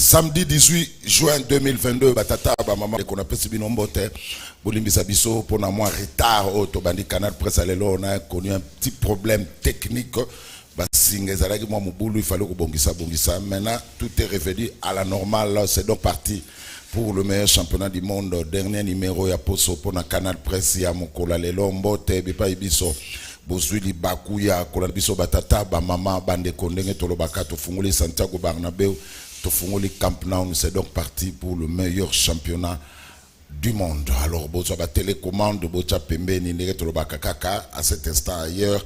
Samedi 18 juin 2022, batata ba maman qu'on appelle Sibino Mbote, Bolimbisa biso pour un mois retard au Tobandi Canal Presse Alelo, on a connu un petit problème technique. Il fallait que maintenant tout est revenu à la normale. C'est donc parti pour le meilleur championnat du monde. Dernier numéro ya poso pour na Canal Presse ya mokola lelo Mbote bipa ibiso bozwili bakuya kola biso batata ba mama bande kondenge tolobaka to fungoli Santiago Bernabéu to fungoli Camp Nou. C'est donc parti pour le meilleur championnat du monde. Alors bozo ba télécommande bocha pembeni ndenge tolobaka kaka à cet instant ailleurs.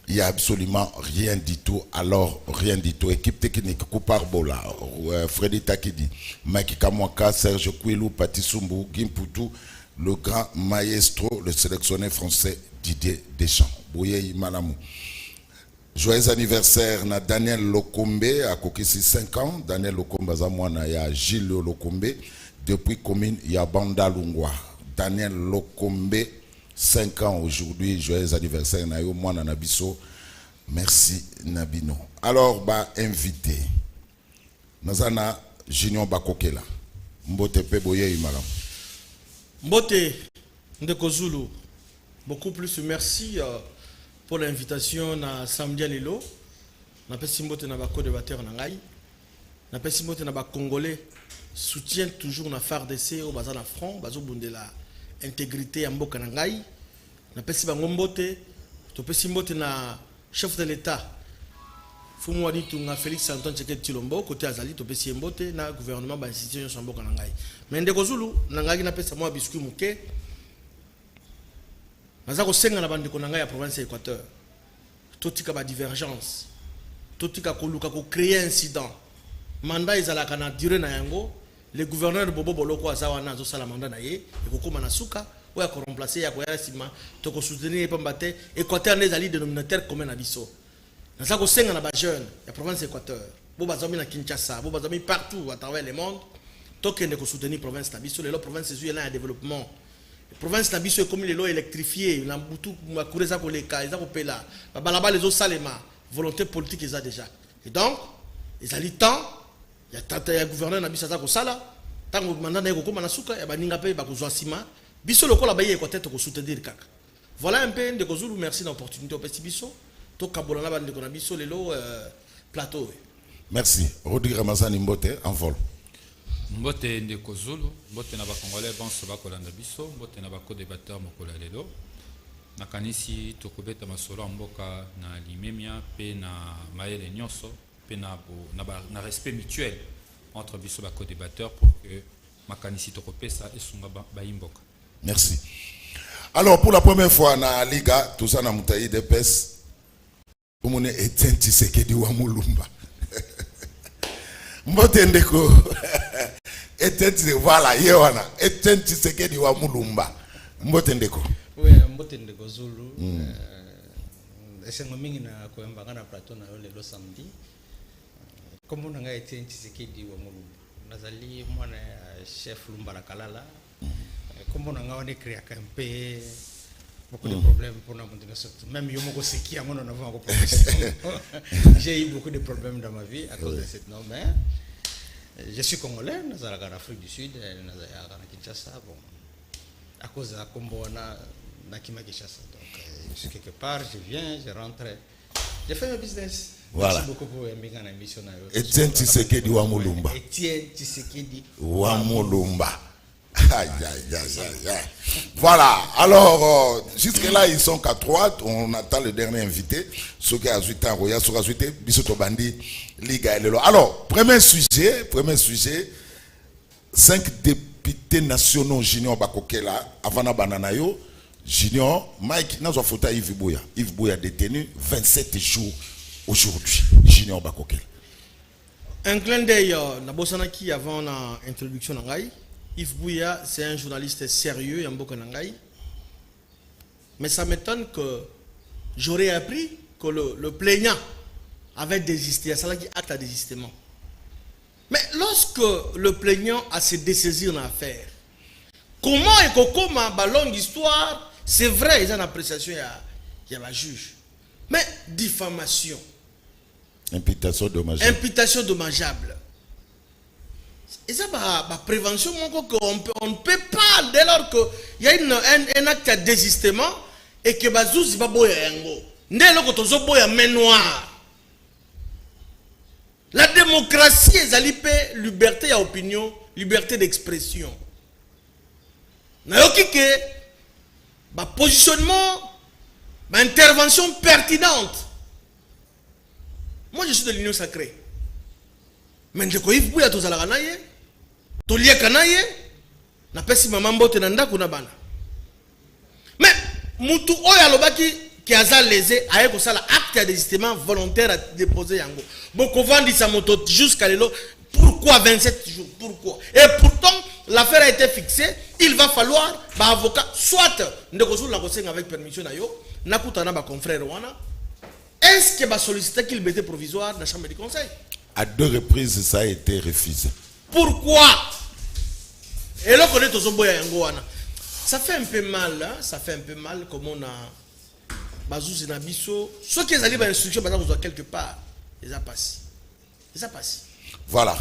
Il n'y a absolument rien du tout. Alors, rien du tout. Équipe technique, Koupar Bola, Freddy Takidi, Mike Kamwaka, Serge Kouilou, Patissumbu, Gimpoutou, le grand maestro, le sélectionneur français Didier Deschamps. Bouye Malamou. Joyeux anniversaire na Daniel Lokombe, à Kokisi 5 ans. Daniel Lokombe, il y a Gilles Lokombe, depuis commune, il y a Banda Lungwa. Daniel Lokombe, 5 ans aujourd'hui, joyeux anniversaire Nayo Mwana Nabiso. Merci Nabino. Alors, invité. Nazana Junior Bakokela. Mbote Peboye Imaram. Mbote Ndeko Zulu. Beaucoup plus merci pour l'invitation à samedi à Lelo. Napesi Mbote Nabako débatteur Nangai. Napesi Mbote Nabako Congolais soutient toujours na FARDC au Bazana Front, Bazo Bundela. Intégrité à Mboka Nangai. Na pesi bango mbote, to pesi mbote na chef de l'État. Fumu dit tunga Félix Antoine Tshisekedi Tshilombo côté Azali to pesi mbote na gouvernement ba institution sur Mboka Nangai. Mais Ndeko Zulu Nangai na pesa moi biscuit muke. Nazako senga na bande ko Nangai ya province Équateur. Totika ba divergence. Totika ko luka ko créer incident. Mandat ezalaka na durée na yango. Le gouverneur de Bobo Boloko Azawana zo sala mandat na ye et kokoma na suka ou ya ko remplacer ya ko ya sima to ko soutenir pambate Équateur les alliés dénominateur commun na biso. Na ça ko senga na ba jeune ya province Équateur. Bo bazami na Kinshasa, bo bazami partout à travers le monde. To kende ko soutenir province na biso, les provinces est là en développement. Province na biso comme les lots électrifiés, na butu ma kureza ko leka, ils a ko pela. Ba balaba les autres salema, volonté politique ils a déjà. Et donc, ils alliés temps il y a tata ya gouverneur na bisasa ko sala tango mandat na ko koma na suka ya baninga pe ba ko zwa sima biso lokola ba ye ko tete ko soutenir kaka. Voilà un peu Ndeko Zulu, merci d'opportunité au petit biso to kabola na ba ndeko na biso lelo plateau. Merci. Rodrigue Ramazani Mbote en vol. Mbote Ndeko Zulu, Mbote na ba Congolais banso ba kolanda biso, Mbote na ba co-débatteur mokola lelo. Na kanisi to kobeta masolo mboka na limemia pe na maele nyonso. Na respect mutuel entre biso ba co-débatteurs pour que makanisi tokopesa esunga ba imboka. Merci. Alors pour la première fois na Liga tout ça na mutayi de pes omone Etienne Tshisekedi wa Mulumba. Mbote Ndeko Etienne Tshisekedi voilà yewana Etienne Tshisekedi wa Mulumba. Mbote Ndeko. Oui, Mbote Ndeko Zulu. Esengo mingi na koyamba na plateau na lelo samedi. Comme on a été Tshisekedi wa Mulumba, nazali mwana chef Lumbala Kalala. Comme on a créé un peu beaucoup de problèmes pour nous. Même Yomoko Seki, on a beaucoup de problèmes. J'ai eu beaucoup de problèmes dans ma vie à cause de cette norme. Je suis congolais, nous sommes en Afrique du Sud, nous sommes en Kinshasa. Bon, à cause de la combo, on a Kinshasa. Donc, je suis quelque part, je viens, je rentre. J'ai fait mon business. Voilà. Merci beaucoup pour l'émission. Etienne Tshisekedi wa Mulumba. Etienne Tshisekedi wa Mulumba. Aïe, aïe, aïe, aïe. Voilà. Alors, jusque-là, ils sont qu'à 3. On attend le dernier invité. Ceux qui ont ajouté un roya, ceux qui ont ajouté Bissoto Bandi, Liga et Lelo. Alors, premier sujet. 5 députés nationaux junior Bakokela, Avana Bananayo. Junior, Mike, nous avons photo Yves Bouya. Yves Bouya détenu 27 jours aujourd'hui. Junior Bakokela. Un clin d'œil, Nabosanaki avant l'introduction Nangai. Yves Bouya, c'est un journaliste sérieux, Yamboka Nangai. Mais ça m'étonne que j'aurais appris que le plaignant avait désisté. C'est là qui acte à désistement. Mais lorsque le plaignant a se dessaisir dans l'affaire, comment et comment, longue histoire, c'est vrai, il y a une appréciation, il y a un juge. Mais diffamation. Imputation dommageable. Imputation dommageable. Et ça, la prévention, on ne peut pas, dès lors qu'il y a un acte de désistement et que Bazouzi va boire yango. Dès lors que tu as boire main noire. La démocratie est la liberté d'opinion, liberté d'expression. Nayoki que positionnement, intervention pertinente. Moi je suis de l'Union sacrée. Mais je connais beaucoup de choses. Tolia kanaye na pesi mama mbote na ndako na bana. Mais mutu oya lobaki qui a lésé aye ko sala acte de désistement volontaire à déposer yango. Boko vandi sa moto jusqu'à l'élo. Pourquoi 27 jours? Pourquoi? Et pourtant l'affaire a été fixée, il va falloir ba avocat soit ndeko la kosenga avec permission na yo, na kutana ba confrère wana. Est-ce que va solliciter qu'il mette provisoire dans la chambre du conseil? À 2 reprises, ça a été refusé. Pourquoi? Et là, on est aux Omboya Yangoana. Ça fait un peu mal, hein? Ça fait un peu mal comme on a Bazou Zenabiso. Ceux qui ont allé à l'instruction, maintenant, vous quelque part. Ils ont passé. Ils ont passé. Voilà.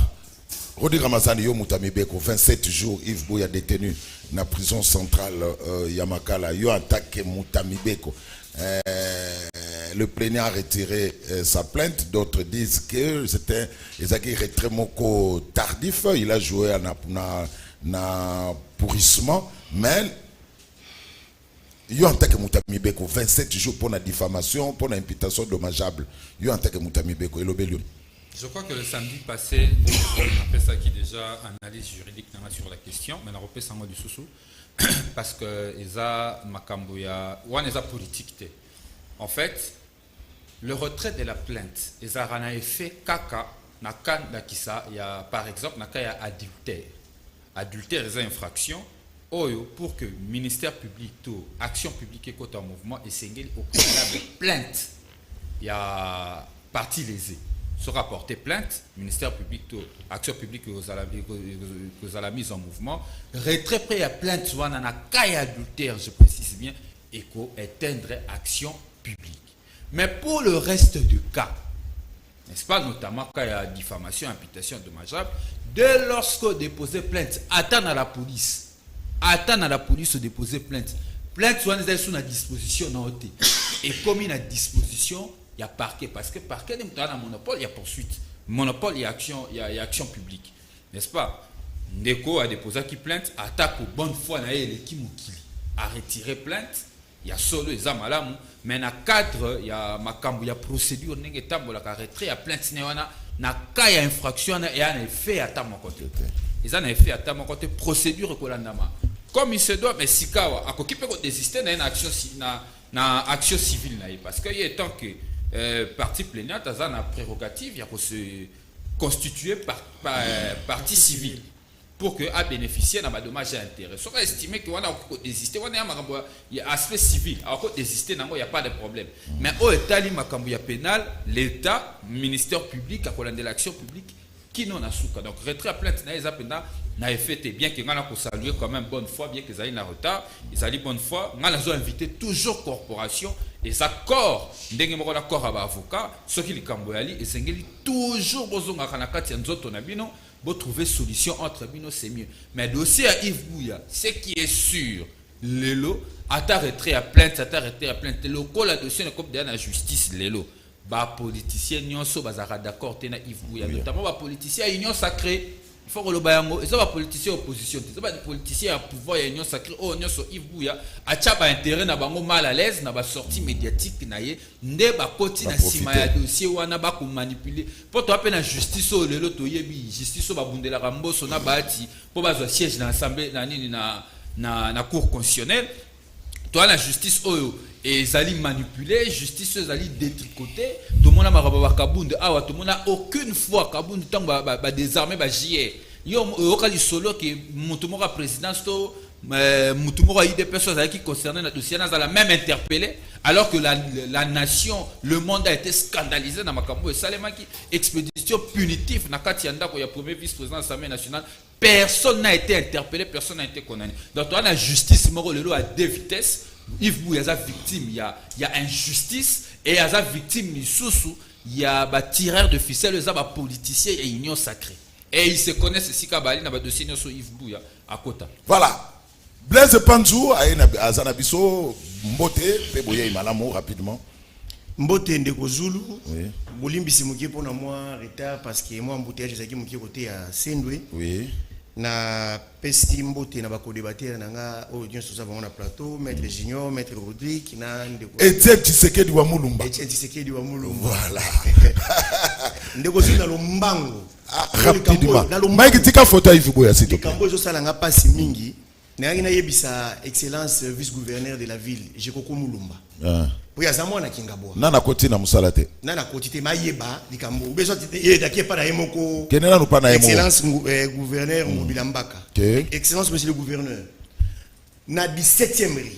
Rodi Ramazani Yo Moutamibeko, 27 jours, Yves Bouya détenu dans la prison centrale Yamakala. Yo attaqué Moutamibeko. Le plénière a retiré sa plainte. D'autres disent que c'était un retrait moko tardif. Il a joué à un pourrissement. Mais il y a un tant que Moutamibeko 27 jours pour la diffamation, pour l'imputation dommageable. Il y a un tant que Moutamibeko. Je crois que le samedi passé, on a fait ça qui déjà analyse juridique sur la question, mais on a repris ça du sous parce que ils a makambuya ou on politique. En fait, le retrait de la plainte, ils a un effet kaka na kan dakisa, il y a par exemple na kaya adultère. Adultère est une infraction oyo pour que le ministère public tout action publique et côté en mouvement et s'engage au préalable plainte. Il y a partie lésée. Se rapporter plainte, ministère public, tout, action publique que vous avez mise en mouvement, retrait prêt à plainte, soit dans un cas adultère, je précise bien, et qu'éteindre action publique. Mais pour le reste du cas, n'est-ce pas, notamment quand il y a diffamation, imputation dommageable, dès lorsque déposer plainte, attendre à la police de déposer plainte, soit sous la disposition notée, et comme il a disposition, il y a parquet, parce que parquet, il y a un monopole, il y a poursuite. Monopole, il y a action publique. N'est-ce pas? Ndeko a déposé qui plainte, attaque aux bonnes fois, a retiré plainte, il y a solo les amalamou, mais dans le cadre, il y a procédure, il y a retrait, il y a plainte, il y a infraction, il y a un effet à ta côté. Ils ont un effet à ta côté, procédure comme il se doit, mais si Kawa, à qui peut désister dans une action civile, parce qu'il y a tant que partie plénière, tu as une prérogative, il y a se constituer partie civile pour que a bénéficier d'un dommage à intérêt. Si on estime qu'on a désisté, on a un aspect civil, alors désister, il n'y a pas de problème. Mais au État, il y a pénal, l'État, le ministère public, à de l'action publique, qui n'en a souka. Donc, retrait à plainte, n'a fait bien que nous avons salué quand même bonne foi, bien qu'ils aient en retard, ils allaient bonne foi, nous avons invité toujours corporation, et ça corps, nous avons accord avec avocat, ceux qui les camboyali, et c'est toujours besoin de trouver solution entre bino, c'est mieux. Mais dossier à Yves Bouya, ce qui est sûr, l'élo, à ta retrait à plainte, le col à dossier, comme de la justice, l'élo. Les politiciens sont d'accord avec Yves Bouya, notamment les politiciens union sacrée. Il faut que le bayango, et ça va politiciens opposition, ça va des politiciens à pouvoir et union sacrée, oh union so Yves Bouya, a tchaba intérêt na bango mal à l'aise na ba sortie médiatique na ye, nde ba koti na sima ya dossier wana ba ko manipuler. Pour toi peine justice au lelo to yebi, justice ba bundela ramboso na bati, pour ba zo siège dans l'assemblée na nini na cour constitutionnelle. Toi la justice oyo et zali manipuler, justice zali détricoter, tout le monde a maraba kabund, ah tout le monde a aucune fois kabund tant ba désarmer ba JR. Yo okali solo que mutumora présidence to mutumora des personnes qui concernées dans dossier dans la même interpellé alors que la nation, le monde a été scandalisé dans makambo et salema qui expédition punitive na katianda ko ya premier vice-président de l'Assemblée nationale. Personne n'a été interpellé, personne n'a été condamné. Donc, la justice, Morolelo à 2 vitesses. Yves Bouya est victime, il y a injustice. Et il y a victime, il y a tireur de ficelle, il y a politicien et union sacrée. et ils se connaissent si kabali na ba dossier nyoso Yves Bouya à Kota. Voilà. Blaise Panzou azana biso mbote pe boye malamu rapidement. Mbote ndeko Zulu. Oui. Bolimbisi mukie pona moi retard parce que moi embouteillage ezaki mukie côté à Sendwe. Oui. Na pesti mbote na bako débattre nanga audience ça va na plateau maître Junior, maître Rodrigue na ndeko. Etienne Tshisekedi wa Mulumba. Etienne Tshisekedi wa Mulumba. Voilà. Ndeko Zulu na lombango. Rapidement. Mike tika photo Yves Bouya s'il te plaît. Kambo zo sala nga pasi mingi. Na ngina yebisa excellence vice-gouverneur de la ville, Jekoko Mulumba. Ah. Pour yazamo na Kingabo. Nana koti na musalate. Nana koti te mayeba likambo. Beso te daki pa na yemoko. Kenela no pa na yemo. Excellence gouverneur Mobila Mbaka. Okay. Excellence monsieur le gouverneur. Na 17e ri.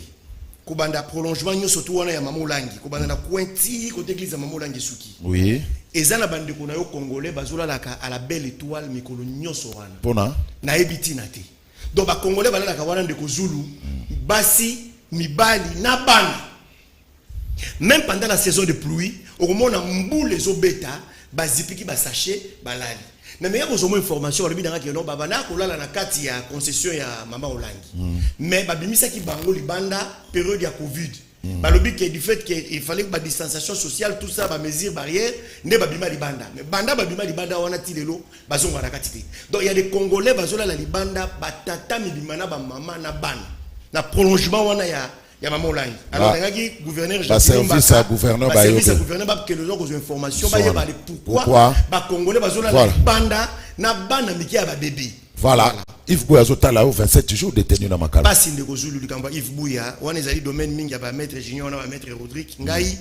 Kobanda prolongement nyoso to wana ya Mamolangi. Kobanda na Pointi côté église ya Mamolangi suki. Oui. Ezana bande ko na yo congolais bazola laka à la belle étoile mikolo nyoso wana. Pona. Na ebiti na te. Donc ba congolais bala laka wana ndeko Zulu basi mibali na bana. Même pendant la saison de pluie, au moment où les obéta, bazipiki ba sachet balali. Mais meilleur aux information, on lui dit que non babana ko la na kati ya concession ya mama Olangi. Mais babimisa ki bango libanda période ya Covid. Balobi que du fait qu'il fallait que la distanciation sociale tout ça ba mesure barrière ne babima libanda. Mais banda babima libanda wana tilelo bazonga na kati. Donc il y a des Congolais bazola la libanda batata mibimana ba mama na bana. Na prolongement wana ya Maman Olangi. Alors, il y a gouverneur service à gouverneur service à gouverneur que les autres informations pourquoi ba congolais bazola la banda na bana miki ba bébé. Voilà. Yves Bouya zotala 27 jours détenu na makala. Pas sinde ko Zulu likamba Yves Bouya wana ezali domaine mingi ya ba maître Junior na ba maître Rodrigue ngai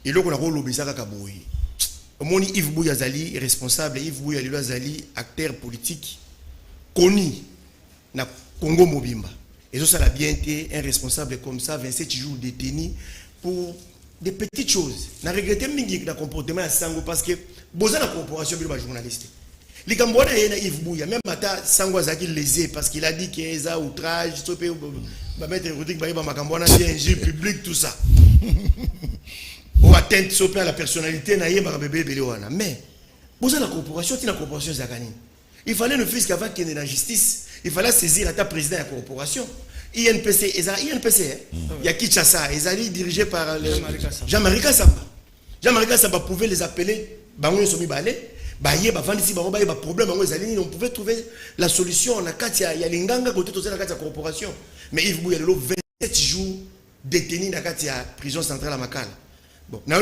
iloko na ko lobisa kaka boyi. Omoni Yves Bouya zali responsable, Yves Bouya lilo zali acteur politique connu na Congo Mobimba. Et ça l'a bien été un responsable comme ça, 27 jours détenu pour des petites choses. Je regrette le comportement à Sango parce que besoin de la corporation de journaliste. Les Cambodgiens, il y a Yves Bouya, même Mata Sango Zaki lésé parce qu'il a dit qu'il y a outrage, va mettre Rodrigue Baïba Macambona, injure public, tout ça. Ou atteinte à la personnalité, mais besoin de la corporation, c'est la corporation Zakani. Il fallait le fils qu'avant qu'il y ait la justice, il fallait saisir la président de la corporation. INPC, il y a Kinshasa, ils allaient dirigé par Jean-Marie Kassamba. Jean-Marie Kassamba pouvait les appeler, on pouvait trouver la solution. Il y a l'inganga côté de la corporation. Mais Yves Bouya, 27 jours détenu dans la prison centrale à Makala. Bon, on a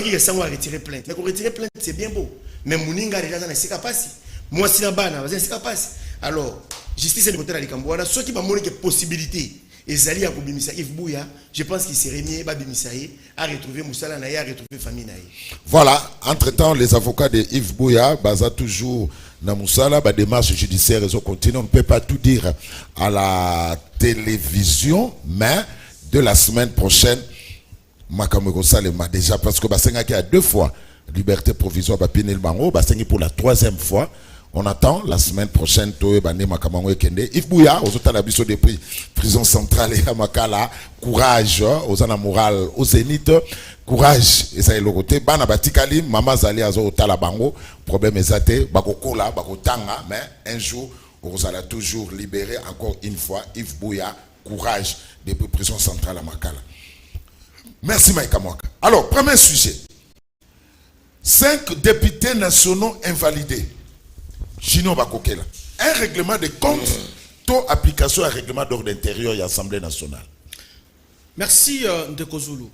retiré plainte. Mais pour retirer plainte, c'est bien beau. Mais Mouninga déjà dans les passi. Moi, si la banne, c'est passi. Alors, justice est de côté de la Cambouana. Ceux qui m'ont dit possibilité, et Zali a Bimisa Yves Bouya, je pense qu'il s'est remis à retrouver Moussala Naye, à retrouver famille Naye. Voilà, entre-temps, les avocats de Yves Bouya, basent toujours dans Moussala, la démarche judiciaire, ils ont continué. On ne peut pas tout dire à la télévision, mais de la semaine prochaine, Makamego Salema déjà, parce que Basenga qui a 2 fois liberté provisoire, Bapinel Bango, Basenga pour la 3e fois. On attend la semaine prochaine, Yves Bouya, aux autres abisso des prix, prison centrale et à Makala, courage, aux ana moral, au zénith, courage, et ça est le côté, Bana Batikali, Maman Zali, Azo Talabango, problème est Bako Kola, Bako Tanga, mais un jour, on allez toujours libérer encore une fois Yves Bouya, courage, depuis prison centrale à Makala. Merci Maïka Mwaka. Alors, premier sujet. 5 députés nationaux invalidés. Gino Bakokela. Un règlement de compte, taux application à règlement d'ordre intérieur et l'Assemblée nationale. Merci Ndeko Zulu.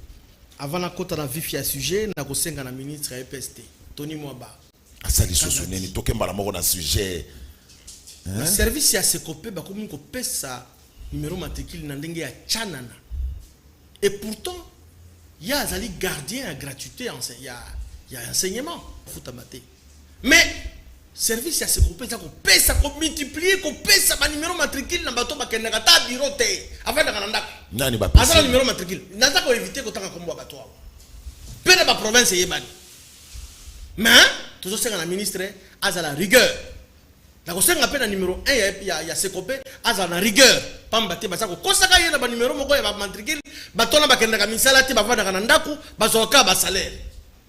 Avant la côte à la vif à sujet, na kosenga na ministre à EPST, Tony Mwaba. Asali sosoneni, toke mbalamoko na sujet. Le service ya sekopé ba komi ko pesa numéro matricule na ndenge ya chanana. Et pourtant, il y a azali gardien à gratuité, il y a enseignement futamate. Mais service ya sekopé ça ko pesa ko multiplier ko pesa ba numéro matricule na bato ba kenaka ta bureau te avant de kananda. Nani ba pesa numéro matricule. Nanda ko éviter ko taka kombo bato. Pena ba province yebani. Mais toujours c'est un ministre à la rigueur. La conseil appelle un numéro 1 il y a sekopé à la rigueur. Pambate basako kosaka yena ba numéro moko ya ba matricule batona ba kenaka misala te ba vanda kanandaku ba zoka ba salaire.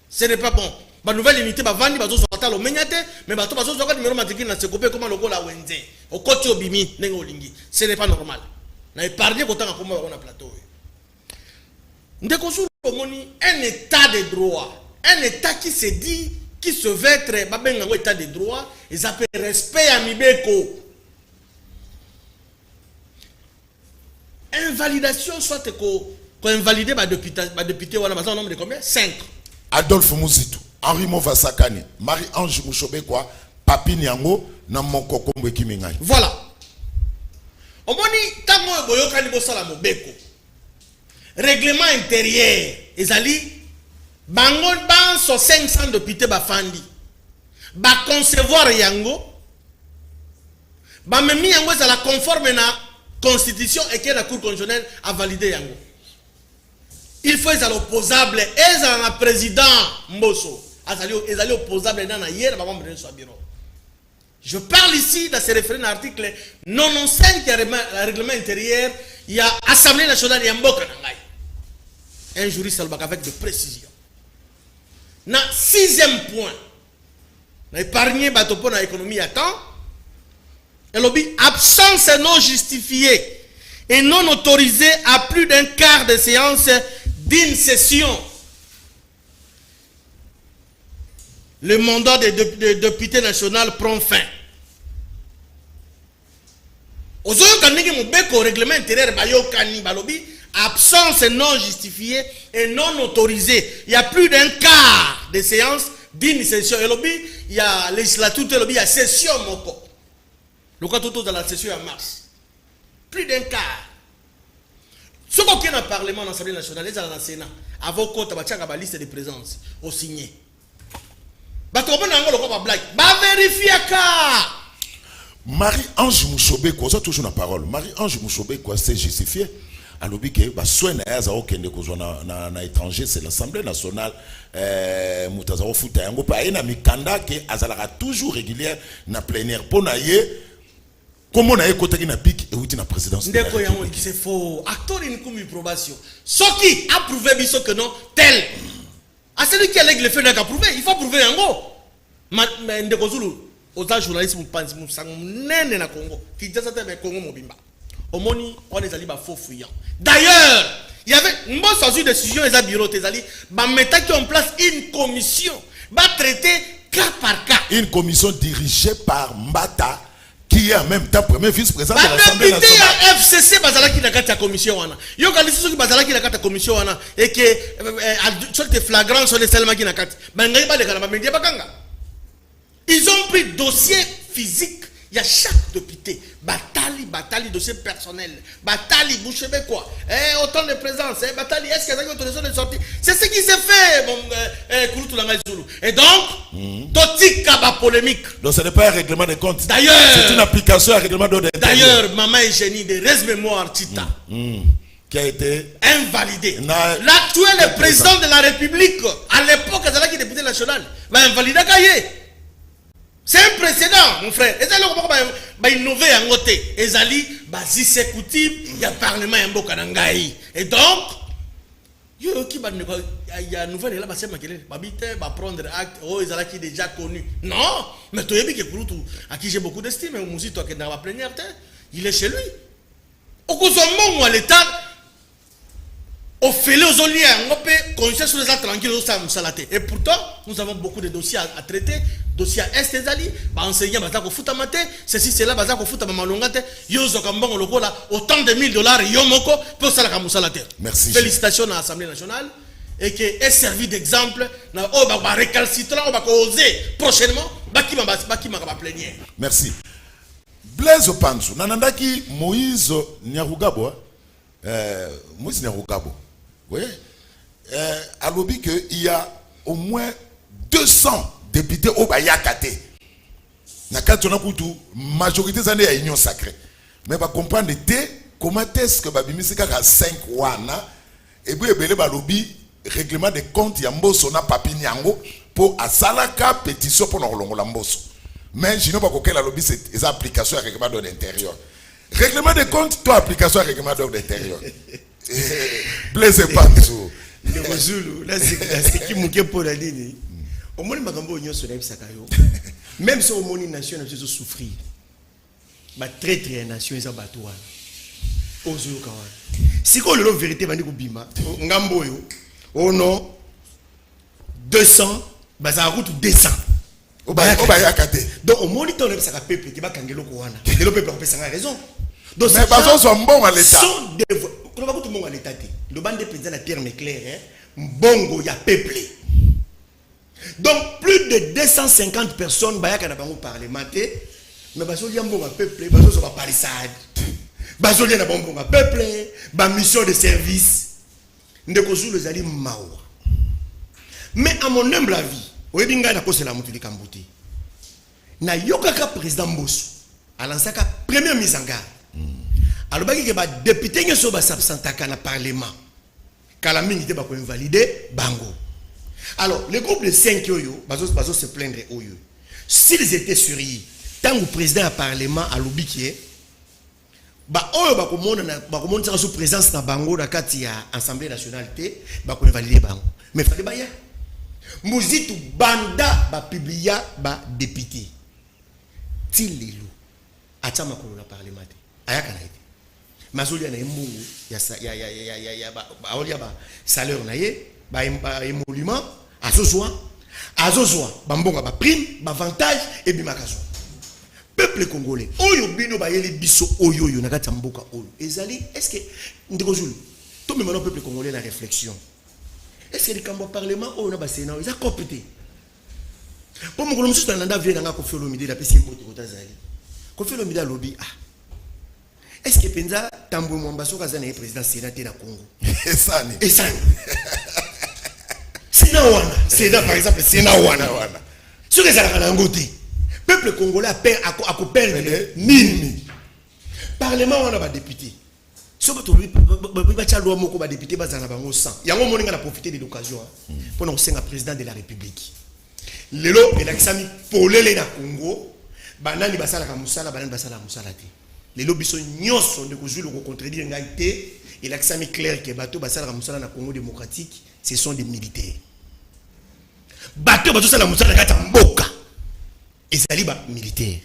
Ce n'est pas bon. ba nouvelle unité ba vandi bazo sorta lo menyate mais bato bazo zoka numéro matricule na sekopé comment loko la wenze au côté obimi nengo olingi ce n'est pas normal na épargner kotanga comme on a plateau ndeko sulu moni un état de droit un état qui se dit qui se veut être babenga ngo état de droit ils appellent respect à mibeko invalidation soit ko invalider ba député wana ba nombre de combien 5 Adolphe Muzitu, Henri Movasakani, Marie-Ange Mouchobekwa, Papi Nyango, Namoko Kombe Kimingai. Voilà. Omoni tango boyoka ni bosala mobeko. Règlement intérieur, ezali bango banso 500 députés bafandi. Ba concevoir yango. Ba memi yango ezala conforme na constitution et que la cour constitutionnelle a validé yango. Il faut être opposable et un président Mbosso. Ils allaient opposable dans hier je parle ici dans ce référé à l'article 95 qui a le règlement intérieur. Il y a Assemblée nationale, il y a Mboka Nangai. Un juriste avec de précision. Na 6e point. Na épargné batopo na économie à temps. Et lobby absence non justifiée et non autorisée à plus d'un quart de séance d'une session. Le mandat de député national prend fin. Aux autres, au règlement intérieur, absence non justifiée et non autorisée. Il y a plus d'un quart de séance d'une session. Il y a législature, il y a session. Le cas tout dans la session en mars. Plus d'un quart. Ce qu'on a dans le Parlement, dans l'Assemblée nationale, dans le Sénat, avant qu'on ait la liste de présence, au signé. Vérifier Marie-Ange Mouchobekwa, ça toujours la parole. Marie-Ange Mouchobekwa, c'est justifié. Alors, que soin na étranger, c'est l'Assemblée nationale. Moutazaro Fouta Yango, pa ena mikanda que azalaka toujours régulière na plénière. Pour naie. Comment on a écouté na pique et où na présidence? C'est faux. Acteur une comme probation. Ce qui a prouvé biso que non tel. À celui qui a le fait n'a qu'à prouver. Il faut prouver en gros. Mais ndeko Zulu, aux journalistes pense nene na Congo. Qui dit ça mais Congo mobimba. Omoni on les ali ba faux fuyant. D'ailleurs, il y avait une bonne décision les bureau tezali ba mettre en place une commission va traiter cas par cas. Une commission dirigée par Mbata qui est en même temps premier vice-président de l'Assemblée nationale. Il y a FCC bazalaki na kati ya commission wana. Yo ka lisi soki bazalaki na kati ya commission wana et que sur des flagrants sur les seulement qui na kati. Ba ngai ba le kana ba media bakanga. Ils ont pris dossier physique. Il y a chaque député. Batali, dossier personnel. Batali, Bouchebe quoi. Autant de présence. Batali, est-ce qu'il y a une autorisation de sortie? C'est ce qui s'est fait, mon Kouloutoulanga Zulu. Et donc, Toti Kaba polémique. Donc ce n'est pas un règlement de compte. D'ailleurs, c'est une application à règlement d'ordre. D'ailleurs, Maman Eugénie de Res-Mémoire Tita. Qui a été invalidé. L'actuel président de la République, à l'époque, il était député national, va invalider Kaye. C'est un précédent, mon frère. Et ça, va innover en côté. Et Zali, Bazis Koutim, il y a parlement en Bokanangaï. Et donc, il y a une nouvelle là, va prendre acte. Oh, ils sont déjà connus. Non, mais tu as vu que à qui j'ai beaucoup d'estime, mais Mouzi, toi qui es dans la plénière, il est chez lui. Au coup de moment, l'État, au fait, aux oliens, on peut construire sur les actes tranquilles au Salaté. Et pourtant, nous avons beaucoup de dossiers à traiter. Dossier à Estezali, enseignant Bazako Futamate, ceci, c'est là, Bazako Futamalongate, Yozo Kambon, le là, autant de $1000, Yomoko, pour Salaka Moussalate. Merci. Félicitations à l'Assemblée nationale et qui est servi d'exemple. On va récalcitrant, on va oser prochainement, Bakima va plénière. Merci. Blaise Pansu, Nanandaki Moïse Nyarugabo, Moïse Nyarugabo, oui, à l'objet qu'il y a au moins 200 députés au Bayakate. Nakatona Koutu, majorité des années à l'Union sacrée. Mais va comprendre comment est-ce que Babimisika a 5 wana et puis il y a lobby règlement de compte Yamboso na Papi Nyango pour Asalaka pétition pour nous Lamboso. Mais je ne sais pas quelle lobby c'est des applications à règlement d'ordre intérieur. Règlement de compte, toi application à règlement d'ordre intérieur. Blaise Pansu. Le Zulu, là c'est qui mouquet pour la ligne. Au moins, makambo nyonso na bisaka yo. Même si au moins une nation a souffrir. Ba traître ya nation eza bato wana. Ozo kawana. Si ko le vérité bandi ko bima, ngambo yo. Oh non. 200, bah ça route 200. Donc au moins ton bisaka peuple qui ba kangelo ko wana. Le peuple a ça raison. Donc mais bazo so mbongo à l'état. Ko ba ko tout mbongo à l'état. Le bande président la terme clair hein. Mbongo ya peuplé. Donc plus de 250 personnes bayaka na bango parlementaire mais bazo lia mbongo peuple bazo so ba palissade bazo lia na bango peuple ba mission de service ndeko zulu zali mawa mais à mon humble avis oyebi ngai na kosela mutu likambuti na yokaka président Mbosso alansaka première mise en garde alobaki ke ba député nyoso ba s'absentaka na parlement kala mingi te ba ko invalider bango. Alors, le groupe de 5 yoyo, bazo se plaindre oyo. S'ils étaient sérieux, tant que le président du parlement a l'obiqué, ba oyo ba komona na sous présence na bango na kati ya Assemblée nationale té, ba ko valider bango. Mais fallait ba ya. Muzitu banda ba publia ba député. Tilelo. Acha makolo na parlement té. Ayaka na été. Mazolia na mbungu ya ba olia ba salaire na ye. Ba émolument azozwa bambonga ba prime ba avantage et bimakazo peuple congolais oyo bino ba yeli biso oyo na kati mboka oyo ezali est-ce que ndiko zulu to même le peuple congolais na réflexion est-ce que le cambo parlement oyo na ba sénat ils a compété pour mon kolomsu dans landa vient nga ko felo midi la pesi mbote ko tazali ko felo midi lobby est-ce que penza tambo mwambaso kaza na président sénat na Congo et ça c'est par exemple, c'est Nawana. Ce que ça a côté. Peuple congolais a perdre mine. Parlement, on a des députés. Ce que tu as des députés, il y a un moment où on a profité de l'occasion pour nous un président de la République. Lelo, il a mis pour les Congo, banani basala kamusala, banani basala musala. Lelo biso nyoso de kuzulu ko contredire ngalité, il a mis clair que bateau basala kamusala na Congo démocratique, ce sont des militaires. Bateau bateau ça la musala kata mboka ezali ba militaire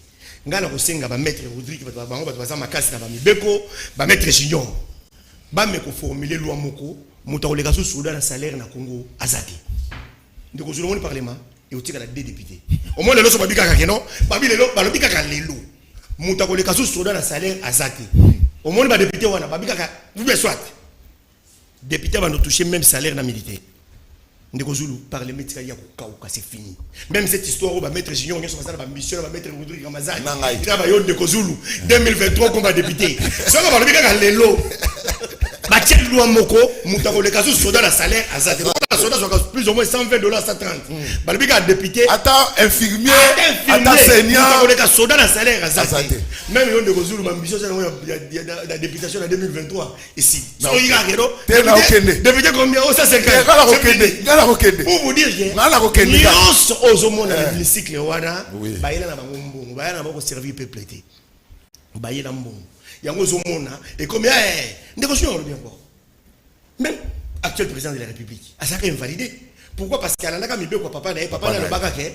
ngala ko senga ba maître Rodrigue ba bango ba za makasi na ba mibeko ba maître Junior ba me ko formuler loi moko muta ko leka sous na salaire na Congo azati ndiko zulu moni parlement et otika la deux députés au moins lelo so babika ka keno babi lelo ba lobika ka lelo muta ko leka sous na salaire azati au moins ba député wana babika ka vous be soit député va nous toucher même salaire na militaire. Ndeko Zulu parlement ya kokauka c'est fini. Même cette histoire va mettre Junior nyoso basala ba mission va mettre Rodrigue Ramazani. Il va yo Ndeko Zulu 2023 comme député. Soko ba lobika ka lelo. Ba tchel loi moko mutako le kaso soda la salaire azate. La soda soit plus ou moins $120 130. Ba lobika député. Attends infirmier, attends senior. Mutako le kaso soda la salaire azate. Même yo Ndeko Zulu ma mission c'est la députation en 2023 ici. So il a rédo. Député combien? Oh ça c'est pour vous dire que nous aux hommes dans l'hémicycle wana bayela na bango mbongo bayela na bango servir peuple té bayela mbongo yango zomona et comme ndeko sio bien quoi même actuel président de la République a ça invalidé pourquoi parce qu'à la mi beko papa na le baka ke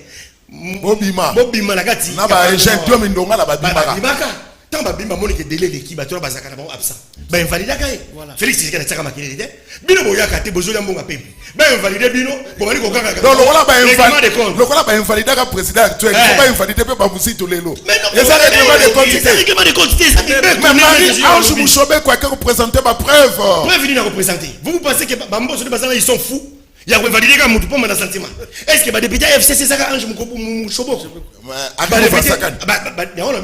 bobima na kati na ba agent to mindonga la bimaka tant ba bimba moni ke délai l'équipe bato bazaka na bon absent ba invalidé kai Félix Tshisekedi tsaka makele té bino boya kate bozolia mbonga peuple ba invalidé bino bomali ko kaka non lokola ba invalidé ka président actuel faut pas invalider pe ba musito lelo et ça règlement de compte mais Marie Ange Mouchobe quoi que représenter ma preuve venir représenter vous pensez que ba Mbosso de bazana ils sont fous il y a invalidé ka mutu pour mon sentiment est-ce que ba député FCC ça Ange Mouchobe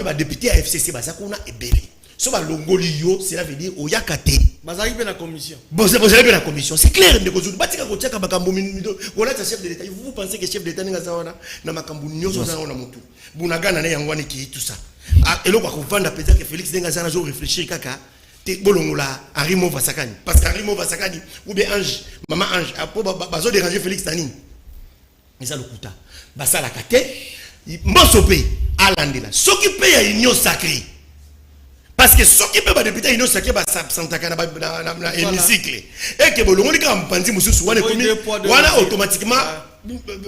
ba député FCC ba ça kuna ebele so ba longoli yo cela veut dire oyakate bazaki pe na commission bon c'est bien la commission c'est clair ndeko zulu batika ko tiaka makambo minuto wala ta chef de l'état vous pensez que chef de l'état ninga zawana na makambo nyoso za na mutu bunagana na yango ki tout ça eloko ko vanda peut-être que Félix ninga zana zo réfléchir kaka te bolongola Henri Mova Sakani parce que Henri Mova Sakani ou bien Ange maman Ange apo bazo déranger Félix Tani mais ça le kuta basa la kate Mbosso pe alandela s'occuper ya union sacrée. Parce que ceux qui peuvent députer, ils n'ont pas de s'absenter dans l'hémicycle. Et que bon, on dit que Mpanzi Moussou, on est automatiquement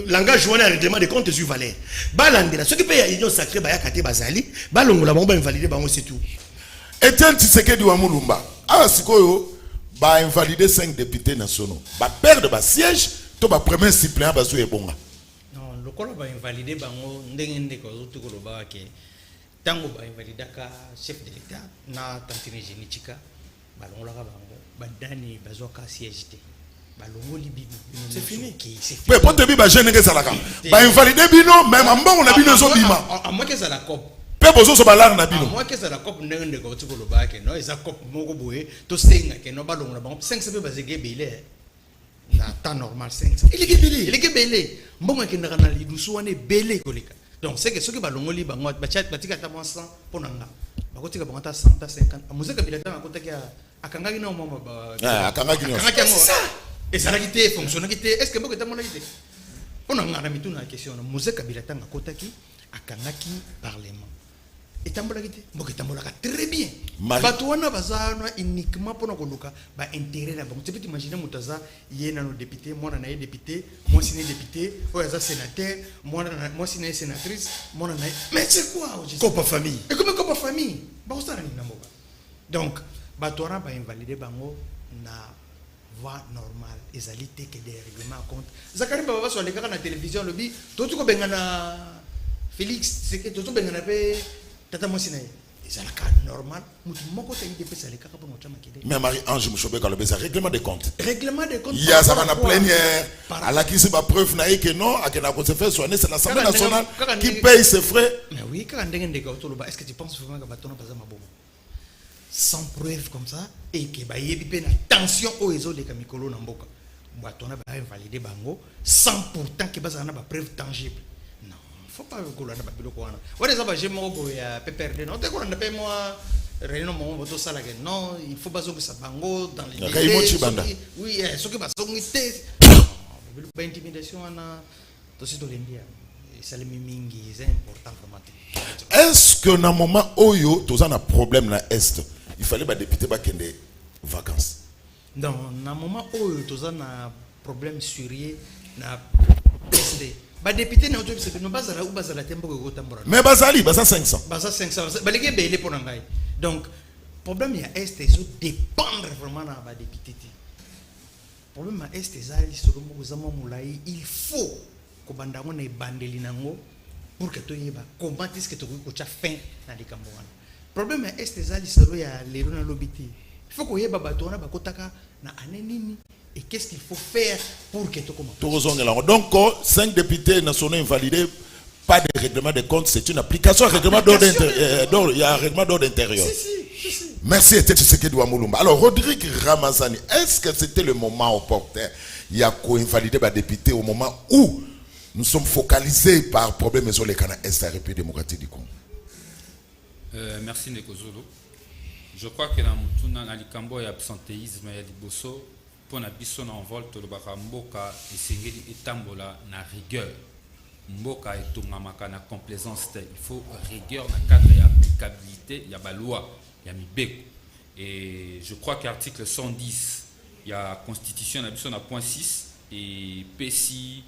langage wana règlement de compte sur valeur balandela ce qui peut ya union sacrée ba yakate bazali balongola bango ba invalider bango c'est tout. Etienne Tshisekedi wa Mulumba ah sikoyo ba invalider 5 députés nationaux ba perdre ba siège to ba premier suppléant ba zo ebonga. Non le kolo ba invalider bango ndenge ndeko zo ko loba ke tango ba invalidaka chef de l'état na tantine génétique balongola bango badani bazoka siège te. C'est fini. Mais pour te dire, je n'ai que ça là. Bah invalider bino, même en bon on a bino zo bima. À moi que ça la cop. Pe bozo so balar na bino. À moi que ça la cop n'enge ko tiko loba ke no eza cop moko boye to senga ke no balongo na bango 5 sepe bazege belé. Na temps normal 5. Il est belé. Mbongo ke ndaka na lidusu wane belé koleka. Donc c'est que ceux qui balongo li bango batika ta 100 ponanga. Bakotika bango ta 100 ta 50. Amuzeka bilata akota ke akangaki na mama ba. Ah akangaki no. Et ça a été fonctionné. Est-ce que vous avez dit on a mis une question. Mosé Kabila Tanga Kotaki, à Kanaki Parlement. Et Tambolagité, Moketambolaka très bien. Batouana Bazana uniquement pour nous coloca, bah intérêt là. Bon, tu peux t'imaginer Moutaza, il y a nos députés, moi on a député, moi signé député, moi j'ai sénateur, moi signé sénatrice, moi on a. Mais c'est quoi Copa famille. Et comme Copa famille, bah on s'en a donc, Batouana va invalider Bango na voie normale ezalité que des règlements compte Zakari Baba sur les gars na télévision lobby tout ko bengana Félix c'est que tout bengana pe tata mosina ezalaka normal mutu moko ta idée pesa les kaka pour motama kide mais Marie Ange Mouchobe quand le beza règlement de compte il y a ça na plénière à la qui c'est pas preuve na que non à que na ko se fait soigner c'est l'Assemblée nationale qui paye ses frais. Mais oui quand ndenge ndeka otoloba est-ce que tu penses vraiment que batona baza mabobo sans preuve comme ça et que ba yebi pe na tension o ezo de kamikolo na mboka batona ba invalider bango sans pourtant que baza na ba preuve tangible. Non faut pas que la ba biloko wana wala za ba jemo ko ya PPRD non te ko na pe moi réunion mo boto sala que non il faut bazo que ça bango dans les oui ce que bazo ngité ba intimidation na to c'est de l'india ça le mingi c'est important vraiment. Est-ce que dans moment oyo toza na problème na est il fallait ba député ba kende vacances? Non, dans moment oyo toza na problème sérieux na PSD. Ba député na autobus no bazala ou bazala tembo ko tambora. Mais bazali baza 500. Baza 500. Baleke belé pour ngai. Donc problème ya est eso dépendre vraiment na ba député. Problème ya est ezali solo mo zama mulai il faut ko bandango na bandeli nango pour que toyeba comment est-ce que to ko cha fin na likambo wana. Problème est ezali solo ya lelo na lobiti. Il faut que yeba batona bakotaka na anenini et qu'est-ce qu'il faut faire pour que to commence. Donc 5 députés nationaux invalidés, pas de règlement de compte, c'est une application règlement d'ordre intérieur. Il y a un règlement d'ordre intérieur. Si. Merci Etienne Tshisekedi wa Mulumba. Alors Rodrigue Ramazani, est-ce que c'était le moment opportun? Il y a co-invalidé par député au moment où nous sommes focalisés par problème sur les canaux Est la République démocratique du Congo. Merci Nekozolo. Je crois que dans le likambo ya absentéisme ya liboso pour na biso na envol to lobaka mboka esengeli etambola na rigueur. Mboka etongamaka na complaisance te. Il faut rigueur na cadre ya applicabilité ya ba loi ya mibeko. Et je crois qu'article 110 il y a constitution na biso na point 6 et PCI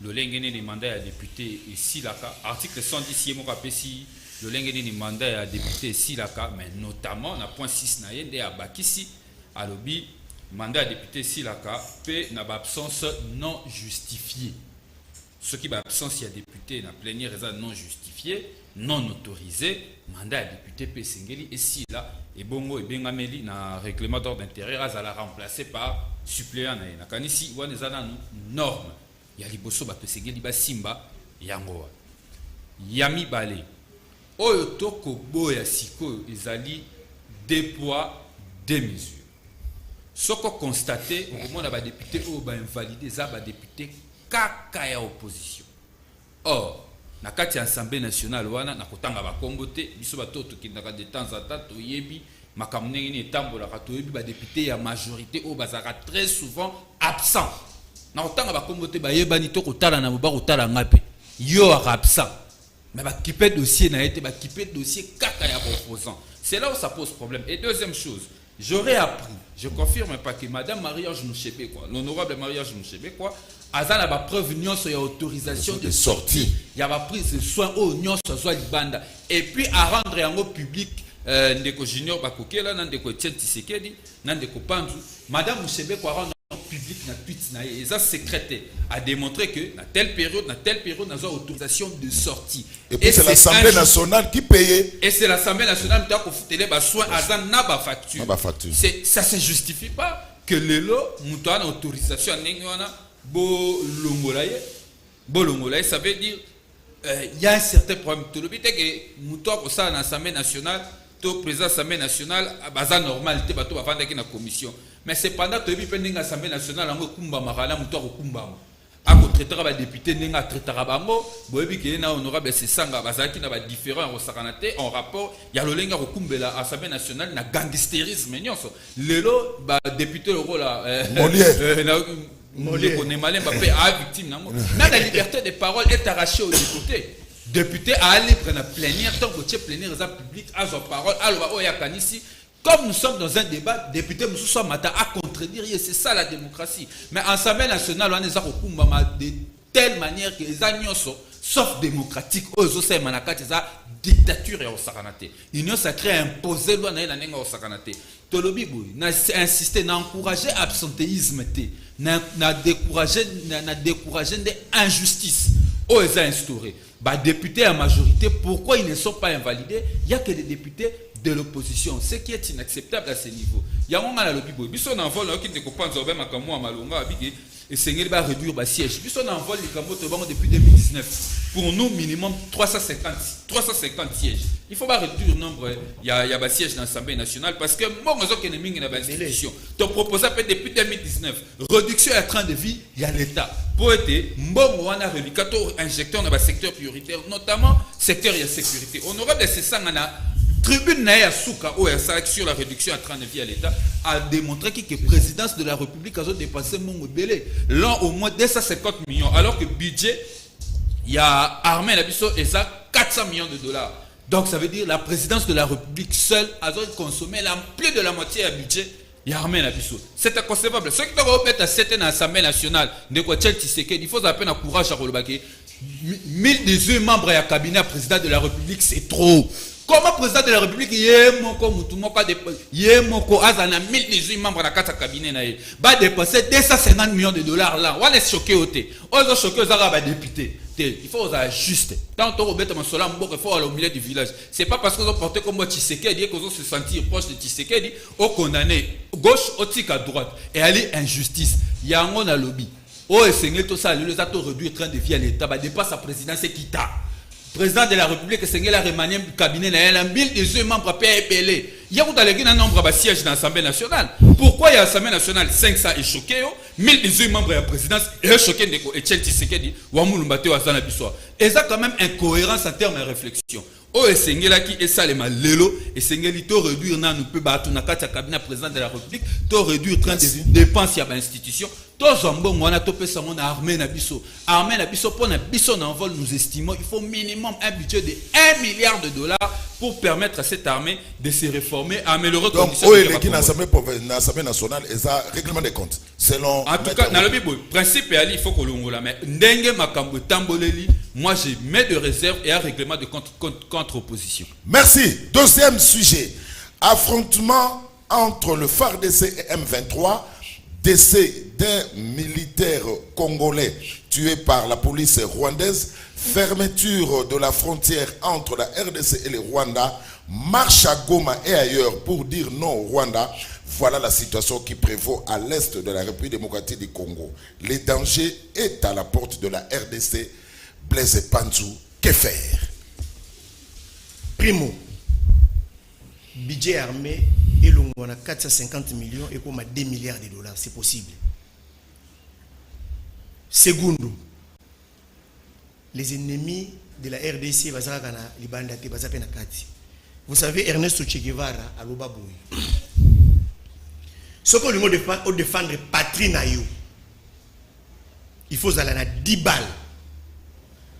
le lengene des mandats à député et silaka article 110 yemo ka PCI le lengene des mandats à député et silaka mais notamment na point 6 na yende à bakisi à lobby mandat à député silaka pe na absence non justifiée ce qui ba absence ya député na plénière non justifié non autorisé mandat à député pe sengeli et sila et bongo et bengameli na règlement d'ordre intérieur azala remplacé par suppléant na kanisi wana ezana norme ya liboso bato esengeli basimba yango ya mibale oyo tokoboya sikoyo ezali deux poids deux mesures soko constaté okomona badepute oyo bainvalide eza badepute kaka ya opposition. Or na kati ya assemblée nationale wana na kotanga bakombo te biso bato tokendaka de temps en temps toyebi makambo ndenge nini etambolaka toyebi badepute ya majorité oyo bazalaka très souvent absent na kotanga bakombo te bayebani to kotala na boba kotala ngape yo aka absent mais bakipe dossier na été bakipe dossier kaka ya opposant. C'est là où ça pose problème. Et deuxième chose, j'aurais appris Je confirme pas que Madame Marie-Ange Mouchebe, quoi, l'honorable Marie-Ange Mouchebe, quoi, Azan a preuve il y a autorisation de sortie. Il y a prise de soin au Nyon soit Libanda. Et puis à rendre en public, Ndeko Junior Bakokela, Ndeko Etienne Tshisekedi, Ndeko Panzu, Madame Mouchebe, quoi, rendre en public, na tweet, et ça secrétaire, a démontré que, dans telle période, nous avons autorisation de sortie. Et puis c'est l'Assemblée nationale qui payait. Et c'est l'Assemblée nationale qui a fait soin Azan n'a pas facture. Ça ne se justifie pas que le lot, nous avons autorisation à Bolongolaye, ça veut dire il y a un certain problème. Tout le but est que nous avons ça à l'Assemblée nationale, le président de l'Assemblée nationale, c'est normal, il y a une commission. Mais cependant, tu as vu que l'Assemblée nationale a un traiter les députés, n'a traiter bango, boyebi que na honorable Sesanga bazaki na ba différents en rapport, il y a le lenga okumbela Assemblée nationale na gangsterisme nyonso. Lelo ba député le rôle Molière on est malin ba pe a victime nango. Na la liberté de parole est arrachée aux députés. Député a aller prendre plénière tant que tu plénière za public a sa parole aloba o yakanisi. Comme nous sommes dans un débat, député Moussou Mata a contredire, c'est ça la démocratie. Mais l'Assemblée nationale, on est de telle manière que les agneaux sont, sauf démocratique, aux osés manakati, c'est dictature et au saranate. L'union sacrée a imposé loi au saranate. Tolobibou, n'a insisté, n'a encouragé l'absentéisme, n'a découragé des injustices. Oh, ils ont instauré. Bah, députés à majorité, pourquoi ils ne sont pas invalidés? Il n'y a que des députés de l'opposition, ce qui est inacceptable à ce niveau. Il y a un moment à l'opinion, il y a un envol qui ne comprend pas et Seigneur va réduire le siège. Il y a un envol depuis 2019. Pour nous, minimum 350 sièges. Il faut pas réduire le nombre. Il y a un siège dans l'Assemblée nationale parce que moi, je suis dans l'institution. Tu as proposé depuis 2019. Réduction à train de vie, il y a l'État. Pour être bon, on a injecté dans le secteur prioritaire, notamment secteur de sécurité. Honorable de ces tribune Naya Souka, sur la réduction à train de vie à l'État, a démontré que la présidence de la République a dépassé mon modèle. Là, au moins 250 millions, alors que le budget, il y a armé la biso et ça 400 millions de dollars. Donc ça veut dire que la présidence de la République seule a consommé plus de la moitié du budget. Il y a armé la biso. C'est inconcevable. Ceux qui doivent mettre à cette Assemblée nationale, il faut appeler un courage à Rolobake. 1018 membres à cabinet président de la République, c'est trop. Comment président de la République, il y a 1018 membres dans le cabinet, va dépenser 250 millions de dollars là. On est choqué au thé. On est choqué aux Arabes députés. Il faut ajuster. Tant qu'on rebête mon solam, il faut aller au milieu du village. C'est pas parce qu'on a porté comme Tshisekedi qu'on se sentir proche de Tshisekedi, au condamné gauche, au tic à droite. Et aller injustice. Il y a un lobby. Oh, et c'est tout ça, les atos réduits train de vie à l'État, dépasse sa présidence et quitta. Président de la République, c'est la remanié du cabinet, il y a 1018 membres à PLP. Il y a un nombre de sièges dans l'Assemblée nationale. Pourquoi il y a l'Assemblée nationale 500 est choqué, 1018 membres à la présidence, et choqué de Etienne Tshisekedi, ou Amoulumbaté ou Azana Bissoa. Et ça, quand même, incohérence en termes de réflexion. Oh, et c'est qui est ça, les malélo, et c'est qui to réduire, nous peut battre, na cabinet président de la République, to réduire train de dépenses à l'institution. Tous en bon, on a topé ça, on a armé na biso. Armé na biso, pour na biso n'envol, nous estimons, il faut minimum un budget de 1 milliard de dollars pour permettre à cette armée de se réformer, améliorer les conditions de vie. Donc, l'Assemblée nationale, et ça, règlement des comptes. Selon. En tout cas, dans le principe, il faut que l'on la met. Ndenge makambo tamboleli, moi, je mets de réserve et un règlement de contre-opposition. Merci. Deuxième sujet. Affrontement entre le FARDC et M23. Décès d'un militaire congolais tué par la police rwandaise, fermeture de la frontière entre la RDC et le Rwanda, marche à Goma et ailleurs pour dire non au Rwanda. Voilà la situation qui prévaut à l'est de la République démocratique du Congo. Le danger est à la porte de la RDC. Blaise Panzou, que faire? Primo, budget armé, et on a 450 millions et comme 2 milliards de dollars, c'est possible. Segundo, les ennemis de la RDC, vous savez, Ernesto Che Guevara à l'Obaboui. Ce qu'on lui demande de défendre patrie naïo, il faut aller à 10 balles.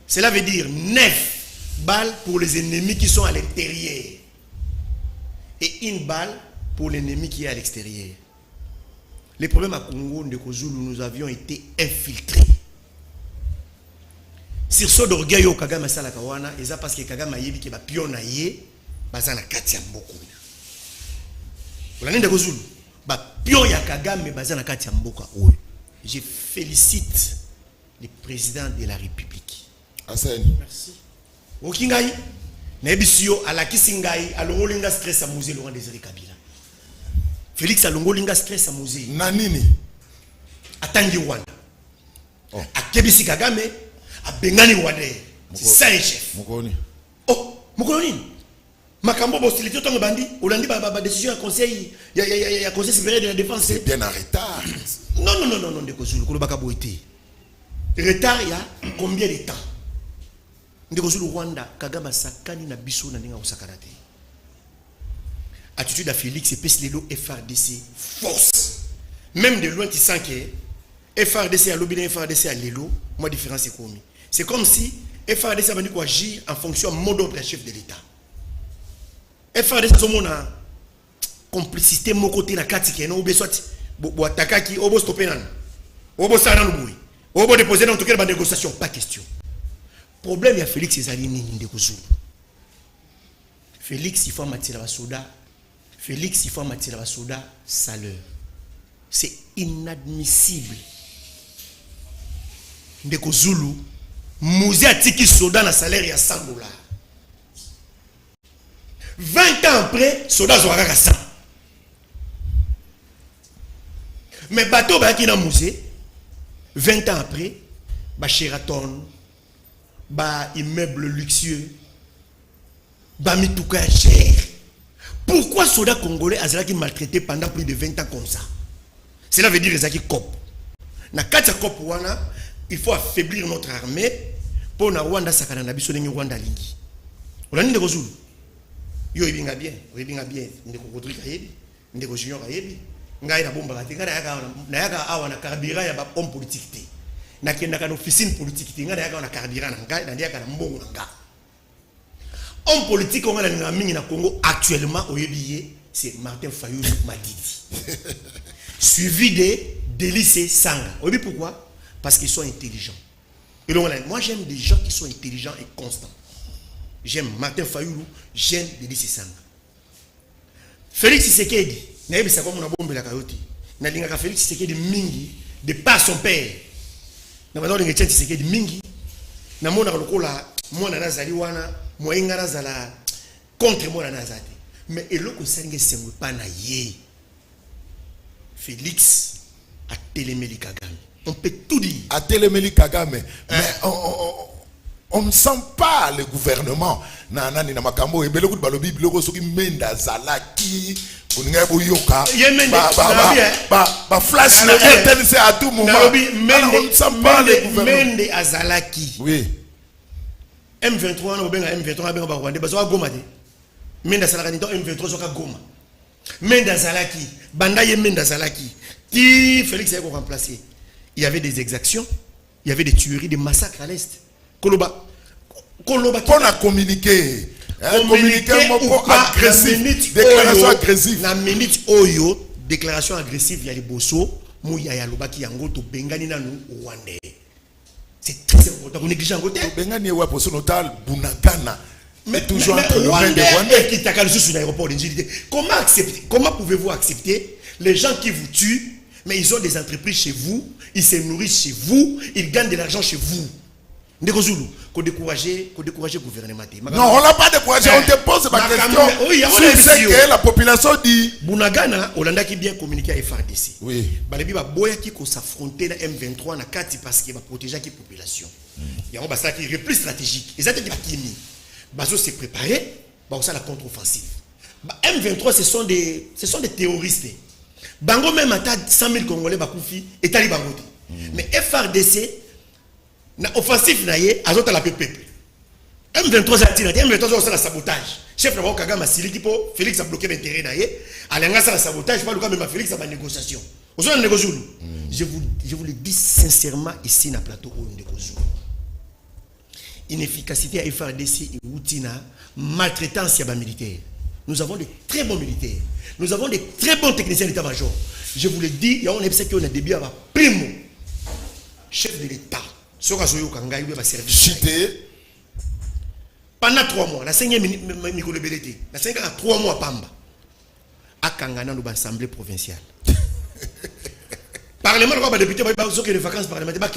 Cela veut dire 9 balles pour les ennemis qui sont à l'intérieur. Et 1 balle pour l'ennemi qui est à l'extérieur. Les problèmes à Congo, Ndeko Zulu, nous avions été infiltrés. Sur ce d'orgueil au Kagame Salakawana, et ça parce que Kagame a yebi qui va pionnailler, bazana katia mboko. Vous l'avez Ndeko Zulu, ba pion ya Kagame bazana katia mboko. Je félicite le président de la République. Asen. Merci. Okingai, Nebisio, à la Kisingai, à l'Ongolinga stress à Mosé, Laurent Désiré Kabila. Félix à l'Ongolinga stress à Mosé. Nanini. À Tangi Wanda. Oh. À Kebisi Kagame, à Bengani Wade. C'est ça un chef. Mokoni. Oh, Mokoni. Makambo hostilité ton bandi, Olandi ba décision à conseil, il y a conseil supérieur de la défense. C'est bien en retard. Non, Ndeko Zulu, Kolobaka Boité. Retard il y a combien de temps? Ndeko Zulu Rwanda, Kagame sakani na biso na ninga osakarate. Attitude à Félix et Pesledo FRDC force. Même de loin tu sens que FRDC à l'obédience FRDC à l'élo, moi différence c'est commis. C'est comme si FRDC a venu quoi agir en fonction mode d'ordre chef de l'État. FRDC son mona complicité mon côté na kati ke no be soit bo attaquer obo stopper nan. Obo sana no boui. Obo déposer dans toute la négociation, pas question. Problème il y a Félix ezali nini Ndeko Zulu. Félix il faut matira ba soda. Félix il faut matira ba soda salaire. C'est inadmissible. Ndeko Zulu Mouzi atiki soda na salaire ya $100. 20 ans après, soda zoaka 100. Mais bateau ba ki na Mouzi 20 ans après, ba Sheraton, ba immeuble luxueux, ba mituka cher. Pourquoi soda congolais a qui maltraité pendant plus de 20 ans comme ça? Cela veut dire que Zaki cop. Na katia cop wana, il faut affaiblir notre armée pour na Rwanda sakana na biso ndenge Rwanda lingi. Olani Ndeko Zulu. Yo ibinga bien, Ndeko Rodrigue ayebi, Ndeko Junior ayebi. Ngai na bomba kati ngara yaka awa na carburant ya ba homme politique te. Na kenda kana officine politique te ngara yaka na carburant na ngai na yaka na mbongo na nga. Homme politique on a na mingi na Congo actuellement oyebi c'est Martin Fayulu Madidi. Suivi de Délice Sanga. Vous savez pourquoi? Parce qu'ils sont intelligents. Et donc, moi j'aime des gens qui sont intelligents et constants. J'aime Martin Fayulu, j'aime Délice Sanga. Félix Tshisekedi, naïbi sa comme on a bombé la carotte. Nalinga Félix Tshisekedi mingi de par son père. Na badon ngi Tshisekedi mingi. Na mona lokola mona nazali wana, moyenga nazala contre mona nazate. Mais eloko sange sengwe pa na ye. Félix a téléméli Kagame. On peut tout dire. À téléméli Kagame. Mais on ne sent pas le gouvernement. Nanani na makambo et beloko balobi biloko soki menda zalaki kuninga boyoka. Ba flash na RTNC à tout moment. On ne sent pas le gouvernement. Mende azalaki. Oui. M23 na benga M23 benga ba Rwanda bazo goma de. Menda salaka donc M23 soka goma. Menda Zalaki, Bandaye Menda Zalaki, qui Félix a remplacé. Il y avait des exactions, il y avait des tueries, des massacres à l'Est. Koloba. On a communiqué. Communiqué agressif. Déclaration agressive. La minute Oyo, déclaration agressive, il y a les Bosso, Mouya Yaloba qui yango to Bengani Nanu Rwandais. C'est très important. Vous négligez en côté. Bengani Ewa Bosso Notal, Bunagana. Mais toujours entre le main des Rwandais qui t'accordent sur l'aéroport d'Indjilité. Comment pouvez-vous accepter les gens qui vous tuent, mais ils ont des entreprises chez vous, ils se nourrissent chez vous, ils gagnent de l'argent chez vous? Ndeko Zulu, qu'on décourager le gouvernement. Non, on l'a pas découragé, on te pose ma question. Oui, si c'est que la population dit. Bunagana, Olanda qui bien communiqué à FRDC. Oui. Balebi ba boya qui s'affronter la M23 na kati parce qu'il va protéger la population. Il y a un basa qui est plus stratégique. Et ça qui va kimi. Bazo s'est préparé, bah ça la contre-offensive. M23 ce sont des terroristes. Bango même à 100 000 Congolais bakoufi et tali bangote. Mais FRDC na offensif na ye azota la peuple. M23 a tiré, M23 a la sabotage. Chef de Kagame a sili qui Félix a bloqué l'intérêt na ye, alenga ça la sabotage, pas le cas même Félix a ma négociation. Vous avez négocié. Je vous le dis sincèrement ici na plateau où Ndeko Zulu. Inefficacité à FRDC et Outina, maltraitance à militaire. Nous avons de très bons militaires. Nous avons de très bons techniciens d'état-major. Je vous le dis, il y a un épisode qui a début à primo chef de l'État. Ce que je veux dire, service. Chité. Pendant 3 mois, la 5e Mikolo Belete, la 5e à 3 mois Pamba, à Kangana, nous l'Assemblée provinciale. Parlement, nous avons député, nous avons des vacances parlementaires,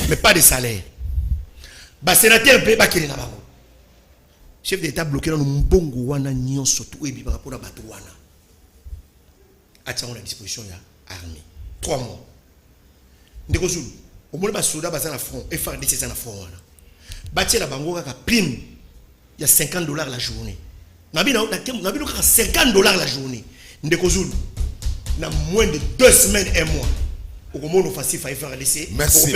mais pas de salaire. Les sénateurs payent pas qu'il chef d'État bloqué dans le mbongo wana nyon surtout et par rapport à Batouana. À la disposition de l'armée. 3 mois. Ndeko au moins, les soldats sont à front. Et FARDC c'est à front. Bâtir la bango a prime. Il y a $50 la journée. N'a bien 50$ la journée. Ndeko Zulu. Dans moins de 2 semaines, 1 mois. Au moment où FARDC fait FARDC. Merci,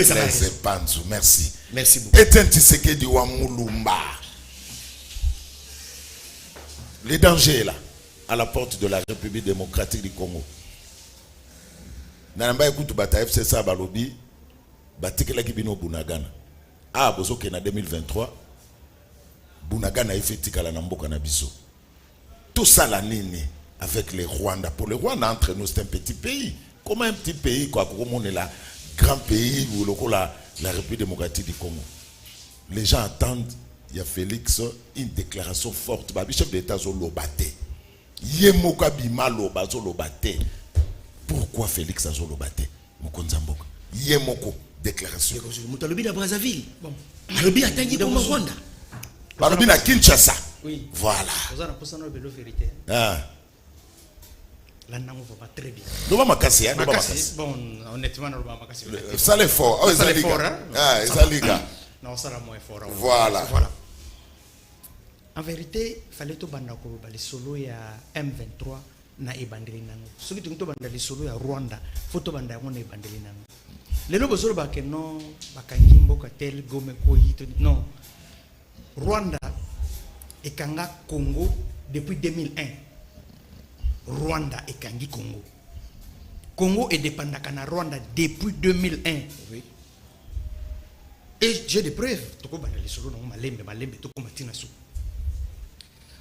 Panzou. Merci. Merci beaucoup. Etienne Tshisekedi wa Mulumba. Le danger est là, à la porte de la République démocratique du Congo. Namba écoute bata FC ça balobi, batikela kibino Bunagana. Ah bozo ke na 2023, Bunagana fait tikala na mboka na biso. Tout ça la nini avec les Rwandais. Pour les Rwandais entre nous c'est un petit pays. Comment un petit pays quoi comme on est là, grand pays ou la République démocratique du Congo. Les gens attendent. Il y a Félix, une déclaration forte. Le chef d'État Zolobate. Yemoka bima loba Zolobate. Pourquoi Félix a Zolobate? Mokonzamboka. Yemoko, déclaration. Mutalobi à Brazzaville. Bon. Mutalobi à Tangi pour Rwanda. Mutalobi à Kinshasa. Oui. Voilà. Vous avez la vérité. Ah. Là, on va très bien. Nous allons casser. Bon, honnêtement, on va casser. Ça l'est fort. Oh, ça l'est fort. Ah, ça l'est fort. Non, ça moins fort. Voilà. En vérité, il fallait que les solo ya M23 na ebandeli nango. Ce qui est les solo ya Rwanda, photo banda on ebandeli nango. Les lobos solo ba que non, bakangimbo ka tel gome ko yito non. Rwanda et Kanga Congo depuis 2001. Rwanda et Kangi Congo. Congo est dépendant de Rwanda depuis 2001. Oui. Et j'ai des preuves.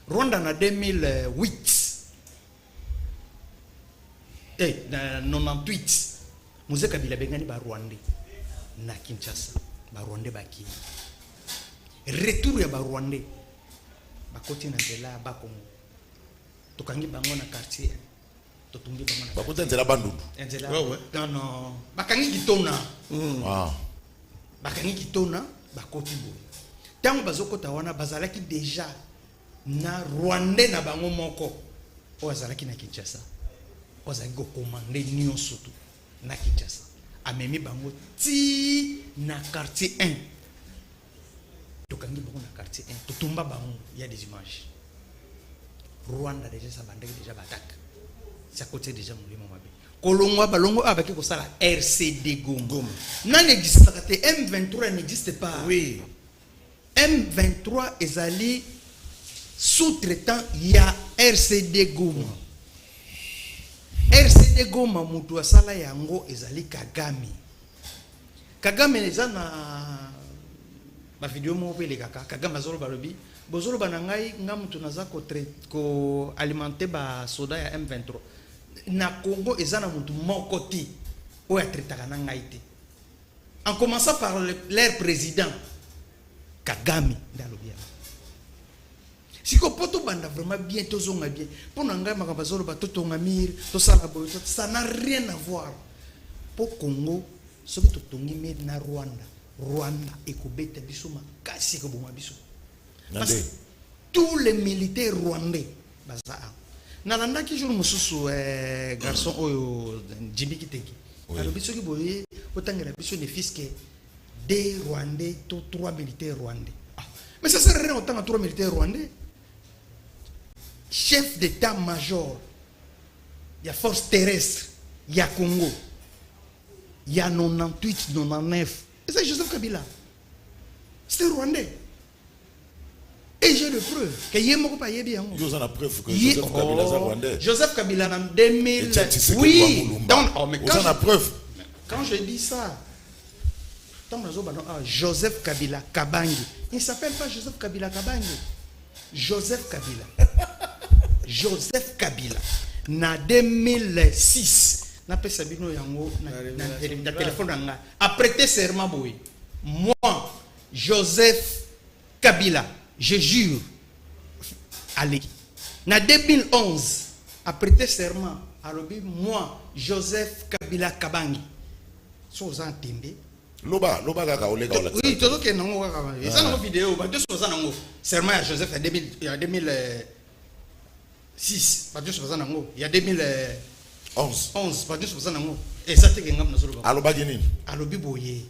Rwanda en 2008. Et en 98. Mouze Kabila Bengani ba Rwanda. Na Kinshasa. Ba Rwanda ba Kini. Retour ya ba Rwanda. Ba koti na zela ba Congo. Tokangi bango na quartier. Totungi bango na. Ba koti nzela bandundu. Ouais. Non non. Bakangi kitona. Ah. Bakangi kitona bakoti bo. Tango bazokota wana bazalaki déjà na Rwanda na bango moko. O azalaki na Kinshasa. O azalaki ko commander nion surtout na Kinshasa. Amemi bango ti na quartier 1. Tokangi bango na quartier 1. Totumba bango, il y a des images. Rwanda déjà ça bandaki déjà batak. Ça côté déjà mulimo mabe. Kolongwa balongo abaki ko sala RCD Goma. Non n'existe pas. M23 n'existe pas. Oui. M23 ezali sous-traitant il y a RCD Goma. RCD Goma mutu asala yango ezali Kagame. Kagame eza na ba video mo pele kaka Kagame azolo balobi bozolo banangai ngamutu naza ko alimenter ba soda ya M23. Na Congo ezana mutu moko ti oya traitaka na ngai te. En commençant par leur président Kagame ndalobia. Siko poto banda vraiment bien tozonga bien. Pona ngai makabazolo ba totonga mir to sala boyo ça n'a rien à voir. Pour Congo soki totongi mir na Rwanda ekobeta biso makasi ko boma biso. Parce que tous les militaires rwandais baza nalanda ki jour mususu garçon oyo Jimmy Kiteki alors biso ki boye otangela biso ne fiske des Rwandais to 3 militaires rwandais mais ça sert à rien autant à 3 militaires rwandais chef d'état-major il y a force terrestre il y a Congo il y a 98 99 et c'est Joseph Kabila c'est rwandais. Et j'ai le preuve que Yemoko pas yebi yango. Vous avez la preuve que Joseph Kabila est rwandais. Joseph Kabila en 2000. Oui. Donc, vous avez la preuve. Quand je dis ça, Joseph Kabila Kabangi. Il ne s'appelle pas Joseph Kabila Kabangi. Joseph Kabila. Joseph Kabila. En 2006, napesa bino yango na téléphone nanga apprêter serment boy. Moi Joseph Kabila, je jure allez. Na 2011 apprêter serment alobi moi Joseph Kabila Kabangi. So za ntembe. Loba kaka olega ola. Oui, tout que nango kaka. Et ça nango vidéo ba deux so nango serment à Joseph en 2006. Ba deux so nango. Il y a 2011 ba deux so nango. Et ça te ngam na solo ba. Aloba gini. Alobi boye.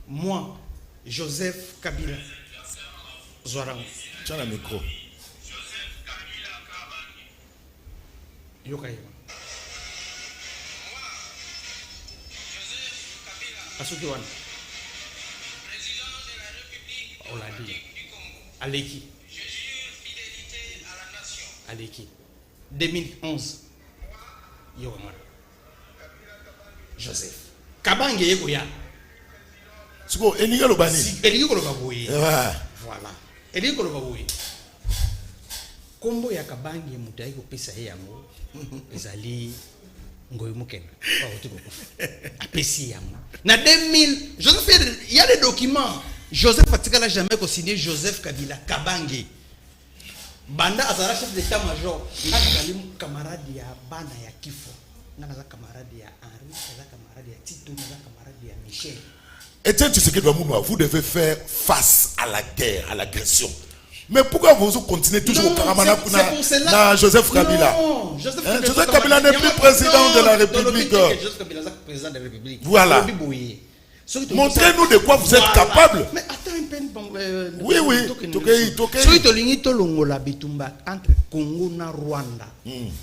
Moi Joseph Kabila Zorango. Tiens le micro. Yokaïma. Asuki wana. Président de la République. Oladi. Aleki. Je jure fidélité à la nation. Aleki. 2011. Yokaïma. Joseph. Kabange yekoya. Siko eniga lobani. Eniga lobaboye. Voilà. Eniga lobaboye. Kombo ya Kabange mutai ko pesa yango. Ezali ngoy mukena. Ba otiko. Apesi yango. Na 2000, Joseph, il y a des documents. Joseph Fatikala jamais co-signé Joseph Kabila Kabange. Banda azara chef d'état-major. Nakali camarade ya bana ya kifo. Nakaza camarade ya Henri, nakaza camarade ya Tito, nakaza camarade ya Michel. Et tiens, tu sais que vous devez faire face à la guerre, à l'agression. Mais pourquoi vous continuez toujours au Karamana na Joseph Kabila? Non, Joseph Kabila n'est plus président de la République. Joseph Kabila est président de la République. Voilà. Montrez-nous de quoi vous êtes capable. Mais attends un peu. Oui. Soki tolingi tolongola bitumba entre Congo na Rwanda.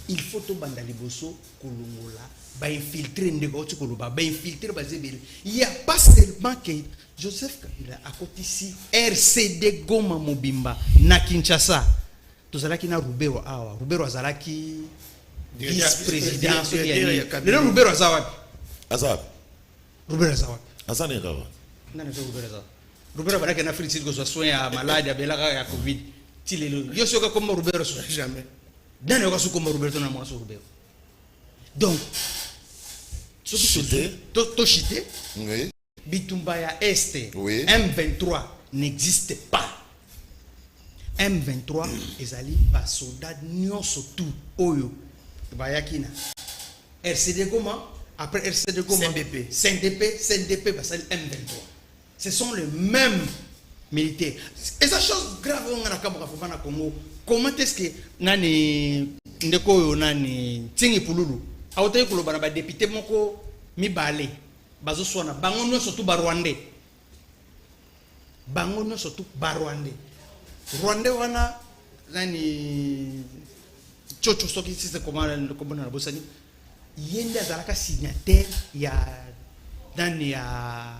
Il faut to banda liboso kolongola ba infiltrer ndeko ti koloba ba infiltrer bazebele. Il y a pas seulement que Joseph Kabila a côté ici RCD Goma Mobimba na Kinshasa. Tozalaki na Rubero awa. Rubero azalaki vice-président le Rubero azawapi. Rubero azawapi. Azane kawa. Nana zo Rubero azawapi. Rubero balaki na Afrique ko soin ya malade belaka ya Covid. Tilelo. Yo soka comme Rubero jamais. Dane yo kasu comme Rubero na mo so Rubero. Donc Chité. To chité. Oui. Bitumba ya Este. Oui. M23 n'existe pas. M23 ezali ba soldat nyonso tout oyo bayakina. RCD comment? Après RCD comment? CNDP basali M23. Ce sont les mêmes militaires. Et ça chose grave on a kamaka fofana Congo. Comment est-ce que nani ndeko oyo nani Tingi Pululu autaye kolobana ba député moko mibale bazo swana bango nyonso tout ba Rwandais. Bango nyonso tout ba Rwandais. Rwandais wana nani chocho soki sise komana na bosani yenda zalaka signataire ya nani ya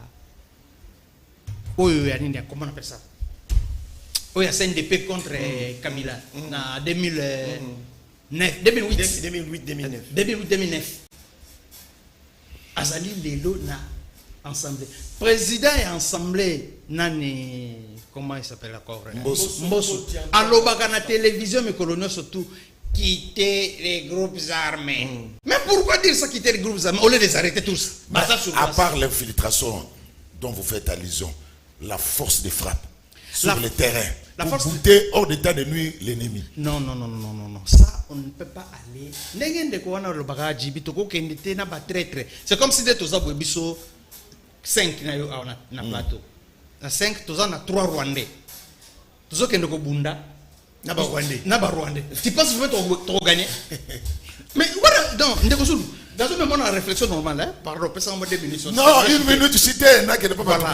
oyo ya nini ya comment on appelle ça oyo ya CNDP contre Kabila na 2008 azali lelo na assemblée président et assemblée nani comment il s'appelle encore Mbosso alobaka na télévision mais colonel surtout quitter les groupes armés. Mais pourquoi dire ça, quitter les groupes armés au lieu de les arrêter tous? À part l'infiltration dont vous faites allusion, la force de frappe sur le terrain, pour bouter hors d'état de nuire l'ennemi. Non. Ça, on ne peut pas aller. C'est comme si tu avais 5 na plateau. 5, tu as 3 Rwandais. Tu as Bunda. Naba Rwandais. Tu penses que tu vas gagner? Mais voilà, donc, dans une réflexion normale, hein, pardon, peut-être 2 minutes. Non, 1 minute, cité, n'a que ne peut pas voilà.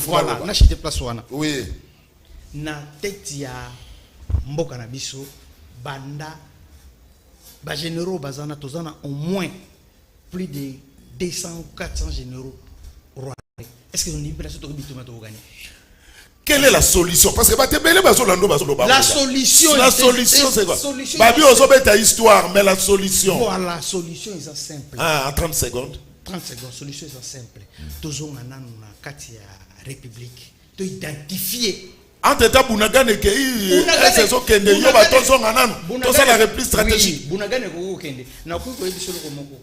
Voilà, n'a chité place wana. Oui. Na tête ya mboka na biso banda ba généraux bazana tozana au moins plus de 200 ou 400 généraux rwandais. Est-ce que nous n'y place to bituma to gagner? Quelle est la solution? Parce que la solution c'est quoi? Babi ozobé ta histoire, mais la solution. Voilà, la solution est simple. Ah, en 30 secondes. 30 secondes, solution est simple. Toujours na kati ya république, to identifier Entre-temps, Bounagane et Kei, saison qui est de Yoba, Tonson, Anan, Tonson la reprise stratégique. Bounagane est Kende. N'a pas eu sur le Komoko.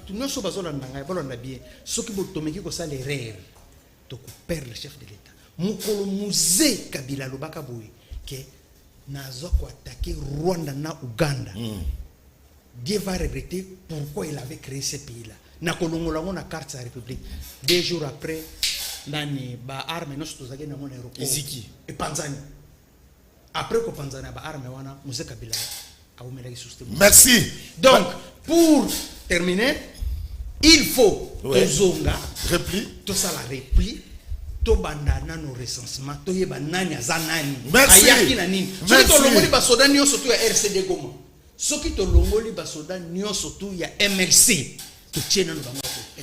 Tout le monde se base dans la bien. Ce qui vous tombe, c'est l'erreur. Donc, perd le chef de l'État. Mukolo Musée Kabila Lobaka Boui, que Nazoko attaqué Rwanda na Uganda. Dieu va regretter pourquoi il avait créé ce pays-là. Na kolongolango na carte de la République. 2 jours après, nani ba arme no stozage na mona aéroport. Eziki Et Panzani. Après que Panzani ba arme wana Musée Kabila a oumela système. Merci. Donc, pour terminer, il faut tozonga repli. tout ça la repli. To bandana no recensement to yeba nani azanani Merci. ayaki na nini soki to longoli ba soda nyonso to ya RCD Goma soki to longoli ba soda nyonso to ya MLC to tiena no bango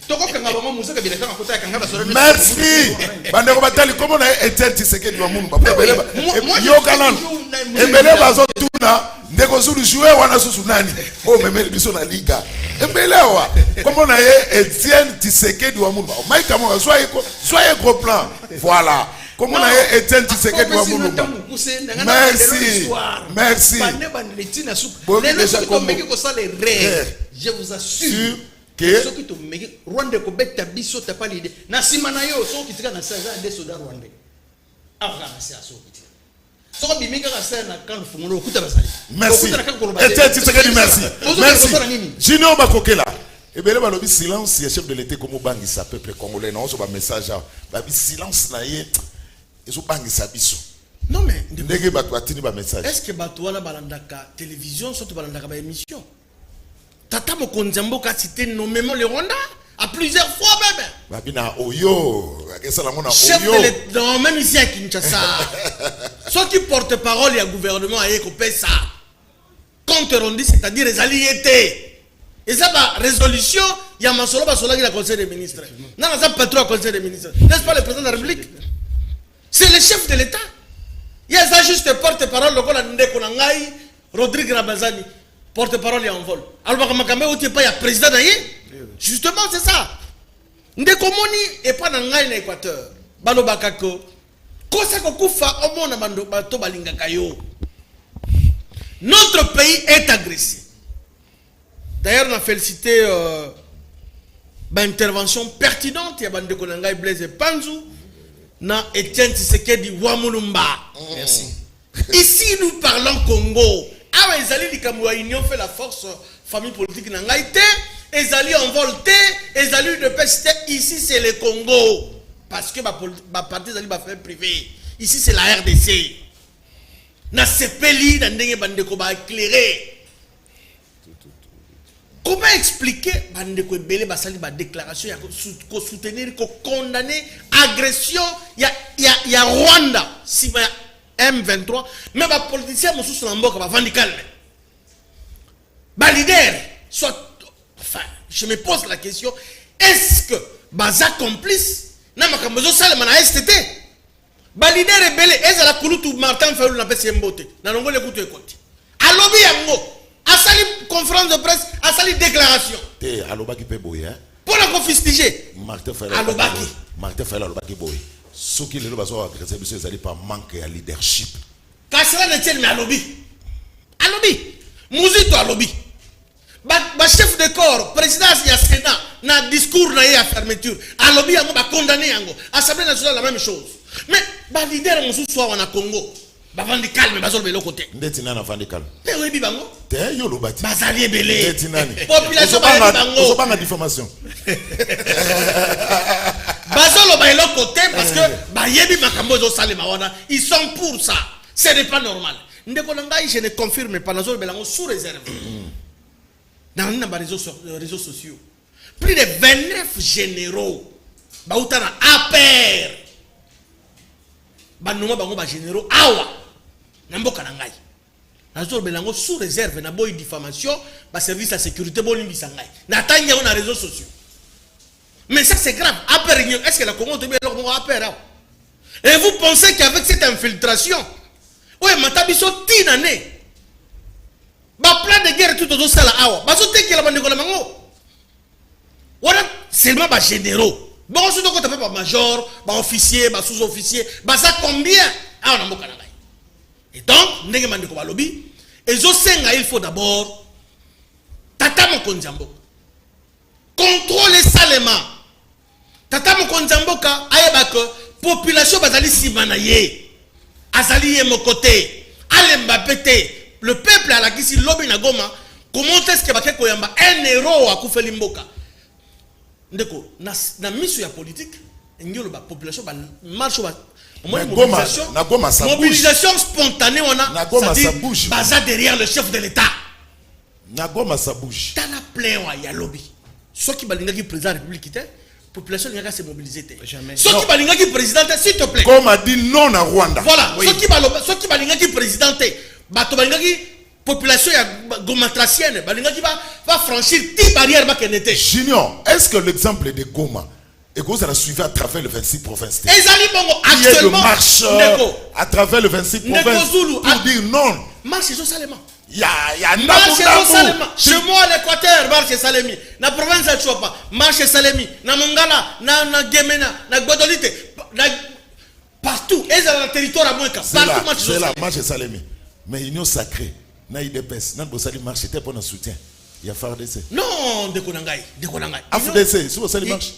to ko kanga bango Musée Kabila kanga kota ya kanga ba soda Merci. Bandeko batali comment na Etienne Tshisekedi wa Munu ba beleba. Yo kanan. Embele bazo tuna ndeko zulu jouer wana susu nani. Oh memeli biso na liga. Embelewa. Comment na Etienne Tshisekedi wa Munu. Mike Kamara soyez gros plan. Voilà. Comment na Etienne Tshisekedi wa Munu. Merci. Merci. Je vous assure que ceux qui te mènent Rwanda ko beta biso ta pas l'idée na simana yo so ki tika na sa des soldats rwandais avant na sa so ki tika so bi minga ka sa na kan fungulo okuta basali merci Etienne Tshisekedi merci merci Junior Bakokela ebele balobi silence ya chef de l'État comme bangisa peuple congolais non so ba message ba bi silence na ye ezo bangisa biso non mais ndenge bato atini ba message est-ce que bato wana balandaka télévision surtout balandaka ba émission Tata Mokonzambo a cité nommément le Rwanda à plusieurs fois même. Babina Oyo, chef de l'État, non, même ici à Kinshasa. Ceux qui portent parole et à gouvernement à écouter ça. Compte rendu, c'est-à-dire les alliés. Et ça, la résolution, il y a Masolo Basola qui est le conseil des ministres. Non, ça pas trop au conseil des ministres. N'est-ce pas le président de la République? C'est le chef de l'État. Il y a ça juste porte-parole, le Kola Ndeko Nangai, Rodrigue Rabazani. Porte-parole et en vol. Alors, Makambe, où tu n'es pas, il y a président d'ailleurs. Justement, c'est ça. Ndekomoni et pas dans l'Équateur. Balo Bakako. Kosako Kufa, au monde, Bato Balingakayo. Notre pays est agressé. D'ailleurs, on a félicité l'intervention pertinente. Il y a Bande Konangai Blaise Panzou. Na Etienne Tshisekedi Wamulumba. Merci. Ici, nous parlons Congo. Ah ouais, Ezali Likamwa Union fait la force famille politique n'angaïté, Ezali en volté, Ezali de peste. Ici c'est le Congo parce que ma partie Ezali va faire privé. Ici c'est la RDC. Na sepeli na ndenge bandeko ba éclairer. Comment expliquer bandeko ebele basali ba déclaration ya ko soutenir ko condamner agression ya Rwanda si ba M23, mais les politiciens sont sur l'emboc, ils calme. Les leaders, soit, enfin, je me pose la question, est-ce que Baza complice n'a pas besoin de ça, mais STT. Les leaders est belé, est-ce que la Kouloutou Martin fait la paix Mbote, n'a pas le couteau écoute. À l'objet yango, à sali conférence de presse, à sali déclaration. Té, à l'objet qui peut bouillir. Pour la confistiger. Martin fait à l'objet. Martin fait l'objet qui bouille. Ce qui les gens agressés, ils n'allaient pas manquer à leadership. Quand cela ne tient mais à lobby. À lobby. Mouzito à lobby. Chef de corps, président du Sénat, dans le discours à fermeture. À lobby, on va condamner. Assemblée nationale, la même chose. Mais les leaders, on soit en Congo. Bavandi calme, bazol de l'autre côté. Ndetina na vandi calme. Te webi bango. Te yo lo bati. Bazali belé. Ndetina ni. Population ba bango. Oso banga diffamation. Bazolo ba l'autre côté parce que ba yebi makambo zo salema wana, ils sont pour ça. Ce n'est pas normal. Ndeko nangai je ne confirme pas nazolo belango sous réserve. Dans les réseaux sociaux. Plus de 29 généraux. Ba utana APR. Ba noma bango ba généraux awa. Namboka nangai. Nazolo belango sous réserve na boy diffamation, ba service à sécurité boni bisangai. Na tanya on a réseaux sociaux. Mais ça c'est grave. Est-ce que la Congo est bien là? Et vous pensez qu'avec cette infiltration, oui, matabiso tinane, ba plan de guerre tout au sala awa, ba sote qui la bande de mango. Voilà seulement ba généraux. Bon, surtout quand tu fais pas major, ba officier, ba sous-officier, ba ça combien awa na mboka na ngai. Et donc ndenge mandeko balobi ezosenga il faut d'abord tata mokonzi ya mboka contrôler salement tata mokonzi ya mboka ayeba que population bazali nsima na ye azali ye moko te alemba pe te. Le peuple alakisi lobi na Goma comment est-ce que bake koyamba un héros akufeli mboka ndeko na miso ya politique ngelo ba population ba marche ba mobilisation spontanée on a baza derrière le chef de l'État. Nagoma ça bouge. Dans la plein ya lobby. Ceux qui balingaki président de la République était population n'a qu'à se mobiliser. Ceux qui balingaki président s'il te plaît. Comme a dit non à Rwanda. Voilà. Ceux qui balingaki président bato balingaki population ya Goma tracienne balingaki va franchir 10 barrières ba kenete. Junior, est-ce que l'exemple de Goma et que vous allez suivre à travers le 26 provinces. Ezali bongo actuellement marche à travers le 26 provinces pour dire non. Marche zo salema. Il y a marche zo salema. Chez moi l'Équateur marche salemi. Na province ya Chopa marche salemi. Na Mongala, na Gemena, na Godolite, partout. Ezala na territoire à Moueka. Partout marche zo. C'est la marche salemi. Mais union sacrée, na IDPS, na Bosali marche était pour un soutien. Il y a FARDC. Non, de Konangai. AFDC, si Bosali marche.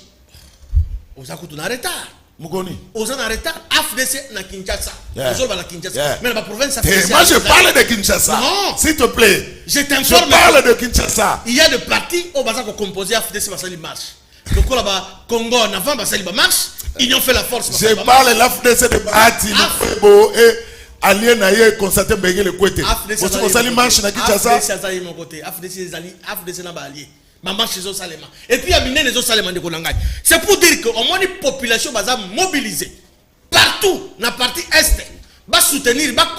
Ozakutu na retard. Mugoni. Oza na retard. AFDC na Kinshasa. Ozoba na Kinshasa. Mais la province a fait. Moi je parle de Kinshasa. Non. S'il te plaît. Je t'informe. Je parle de Kinshasa. Il y a des partis au Baza qui composé AFDC Basali marche. Le Kolaba Congo en avant Basali marche. Ils ont fait la force. Je parle de l'AFDC de Bahati, Lefebo et allié naïe constaté Bengue le Kouete. Vous Basali marche na Kinshasa. AFDC Azaï mon côté. AFDC na Bali. Ma marche les Salema. Et puis, il y a les Salema de Konangai. C'est pour dire qu'au moins, les populations sont mobilisées. Partout, dans la partie est, va soutenir, va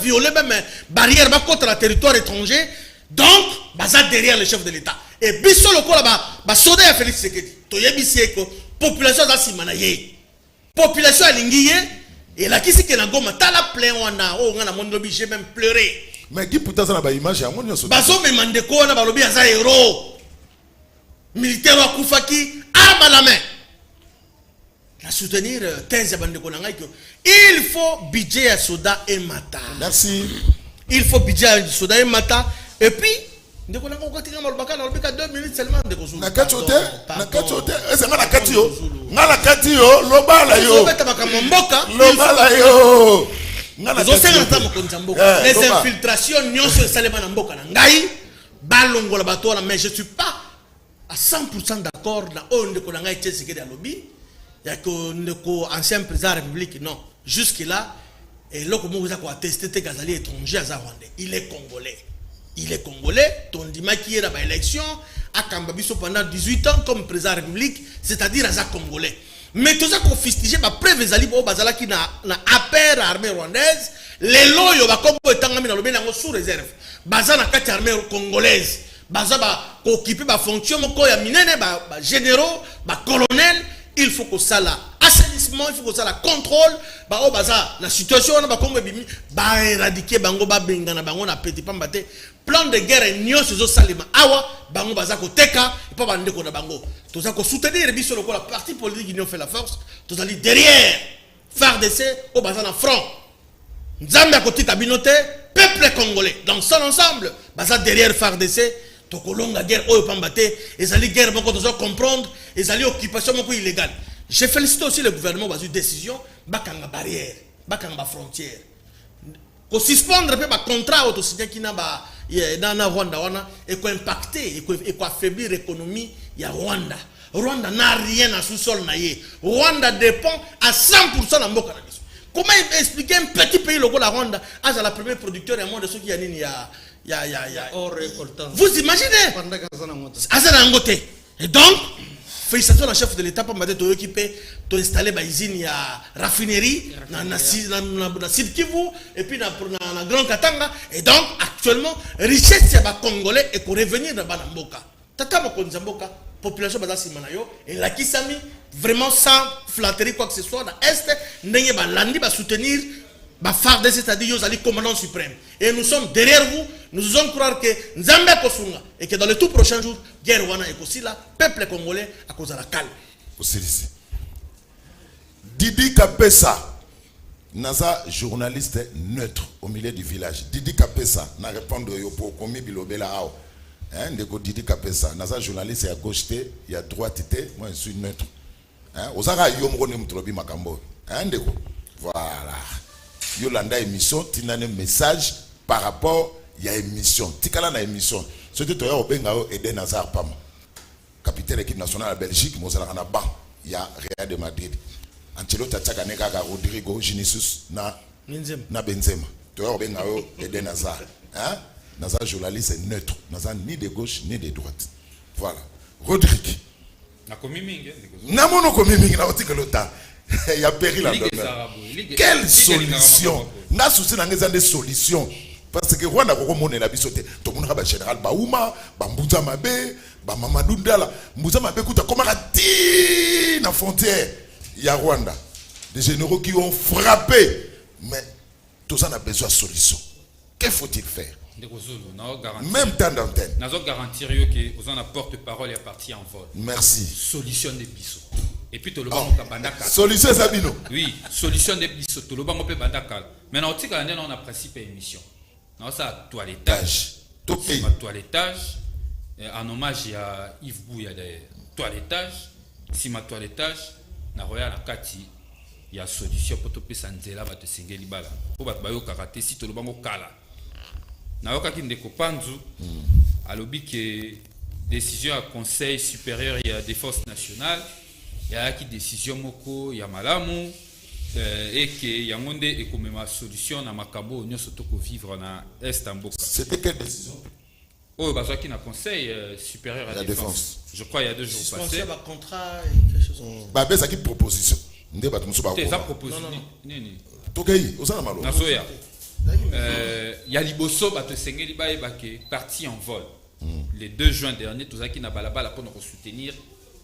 violer même barrière, va contre le territoire étranger. Donc, va derrière le chef de l'État. Et biso le ko là-bas, va sauder à Félix Sekedi. Toyebi sieko, population dans Simanaye. Population à Linguiye. Et là, qui c'est qui est dans Goma? T'as la plaie, on a mon lobby, j'ai même pleuré. Mais qui peut être dans la image? Bazo me mande ko na balobi aza héros militaire wa kufaki arme à la main. La soutenir thèse bande ko nanga que il faut budget à soda et mata. Merci. Il faut budget à soda et mata et puis ndeko nanga ko tinga malbaka na lobika 2 minutes seulement ndeko zulu. Na kachote c'est na katio. Ngala katio lobala yo. Beta bakamomboka lobala yo. Les infiltrations nyonso salema na mboka na ngai balongola bato mais je suis pas à 100% d'accord na onde ko ngai Tshisekedi ya lobby ya ko ndeko ancien président de la République non jusque là et loko mo za ko attester te gazali étranger à Rwanda il est congolais ton dimaki era ba élection akamba biso pendant 18 ans comme président de la République c'est-à-dire à congolais. Mais tout ça qu'on fustige, ma preuve est au Bazala qui na appel à l'armée rwandaise, les loyaux va comme étant sous réserve. Baza na carte armée congolaise, Baza va occuper ma fonction, mon ya minene, généraux, colonel, il faut que ça la assainissement, il faut que ça la contrôle, au Baza la situation on va comme bimi, éradiquer bango bengana bango na petit pambate. Plan de guerre nyo sezo salima awa bango baza ko teka et pas bande ko na bango to za ko soutenir biso la parti politique union fait la force to ali derrière FARDC au baza na front nzambe akoti kabinote peuple congolais dans son ensemble baza derrière FARDC to kolonga guerre oyo pambate ezali guerre moko to za comprendre ezali occupation moko illégale. Je félicite aussi le gouvernement bazu décision bakanga barrière bakanga frontière ko suspendre pe ba contrat auto signé qui na ba na Rwanda wana et quoi impacter et quoi affaiblir l'économie ya Rwanda. Rwanda n'a rien à sous-sol na ye. Rwanda dépend à 100% de mboka na biso. Comment expliquer un petit pays logo la Rwanda as la premier producteur et moins de ceux qui y a nini ya vous imaginez azana ngote. Et donc félicitations à chef de l'État pour m'aider à équiper, à installer une usine à raffinerie dans Sud Kivu et puis dans Grand Katanga. Et donc, actuellement, richesse est congolais et pour revenir dans Banamboka. Tata Mokonza Mboka, population de Simanayo, et la Kisami, vraiment sans flatterie quoi que ce soit, dans l'Est, n'est pas l'andi va soutenir. FARDC, c'est-à-dire le commandant suprême. Et nous sommes derrière vous. Nous osons croire que Nzambe Kosunga et que dans les tout prochains jours, guerre wana et aussi là, peuple congolais à cause de la calme. Didi Kapesa, Naza journaliste neutre au milieu du village. Didi Kapesa, na répondre yo pour komi bilobela ao. Hein, ndeko Didi Kapesa, naza journaliste à gauche té, il y a droite té, moi je suis neutre. Hein, osaka yo mrone mtrobi makambo. Hein, ndeko. Voilà. Yolanda émission, tinane message par rapport il y a émission. Tikala na émission. C'était toi au benga Eden Hazard Pam. Capitaine équipe nationale de Belgique, Mozala na ban. Il y a Real de Madrid. Ancelotti ataka neka ga Rodrigo Vinicius na Benzema. Toi au benga Eden Hazard. Hein? Naza journaliste neutre. Naza ni de gauche ni de droite. Voilà. Rodrigue. Na komi mingi. Na mono komi mingi na otika lota. Il y a péril en domaine. Quelle solution? Na souci na ngeza des solutions. Parce que Rwanda ko mona la bisote. To mona ba général Baouma, ba Mbuza Mabe, ba Mamadou Ndala. Mbuza Mabe kuta comment ti na frontière. Il y a Rwanda. Des généraux qui ont frappé. Mais tout ça a besoin de solution. Que faut-il faire? Même temps d'antenne. Nous avons garantir que vous en a porte-parole et parti en vol. Merci. Solution des bisous. Et puis tout le monde bandaka. Solution Sabino. Oui, solution des bisous. Tout le monde peut bandaka. Maintenant, on a principe émission. Non, ça toilettage. Tout pays. Toilettage. En hommage à Yves Bouya d'ailleurs. Toilettage. Si ma toilettage, na roya na kati, il y a solution pour tout pays sanzela va te singeli bala. Pour battre bayo karaté si tout le monde kala. Na yoka ki ndeko panzu. Alobi que décision à Conseil supérieur et à défense nationale. Il y a qui décision moko ya malamu. Et que yangonde et comme ma solution na makabo nyo soto ko vivre na est en Boka. C'était quelle décision? Oh bah qui na conseil supérieur à la défense. Je crois il y a 2 jours passés. Bah contrat et quelque chose. Bah ben ça qui proposition. Ndé ba tumuso ba. C'est ça proposition. Non. Tokei, osana malo. Na soya. Il y a liboso ba te sengeli ba ke parti en vol. Le 2 juin dernier tout ça qui na balabala pour nous soutenir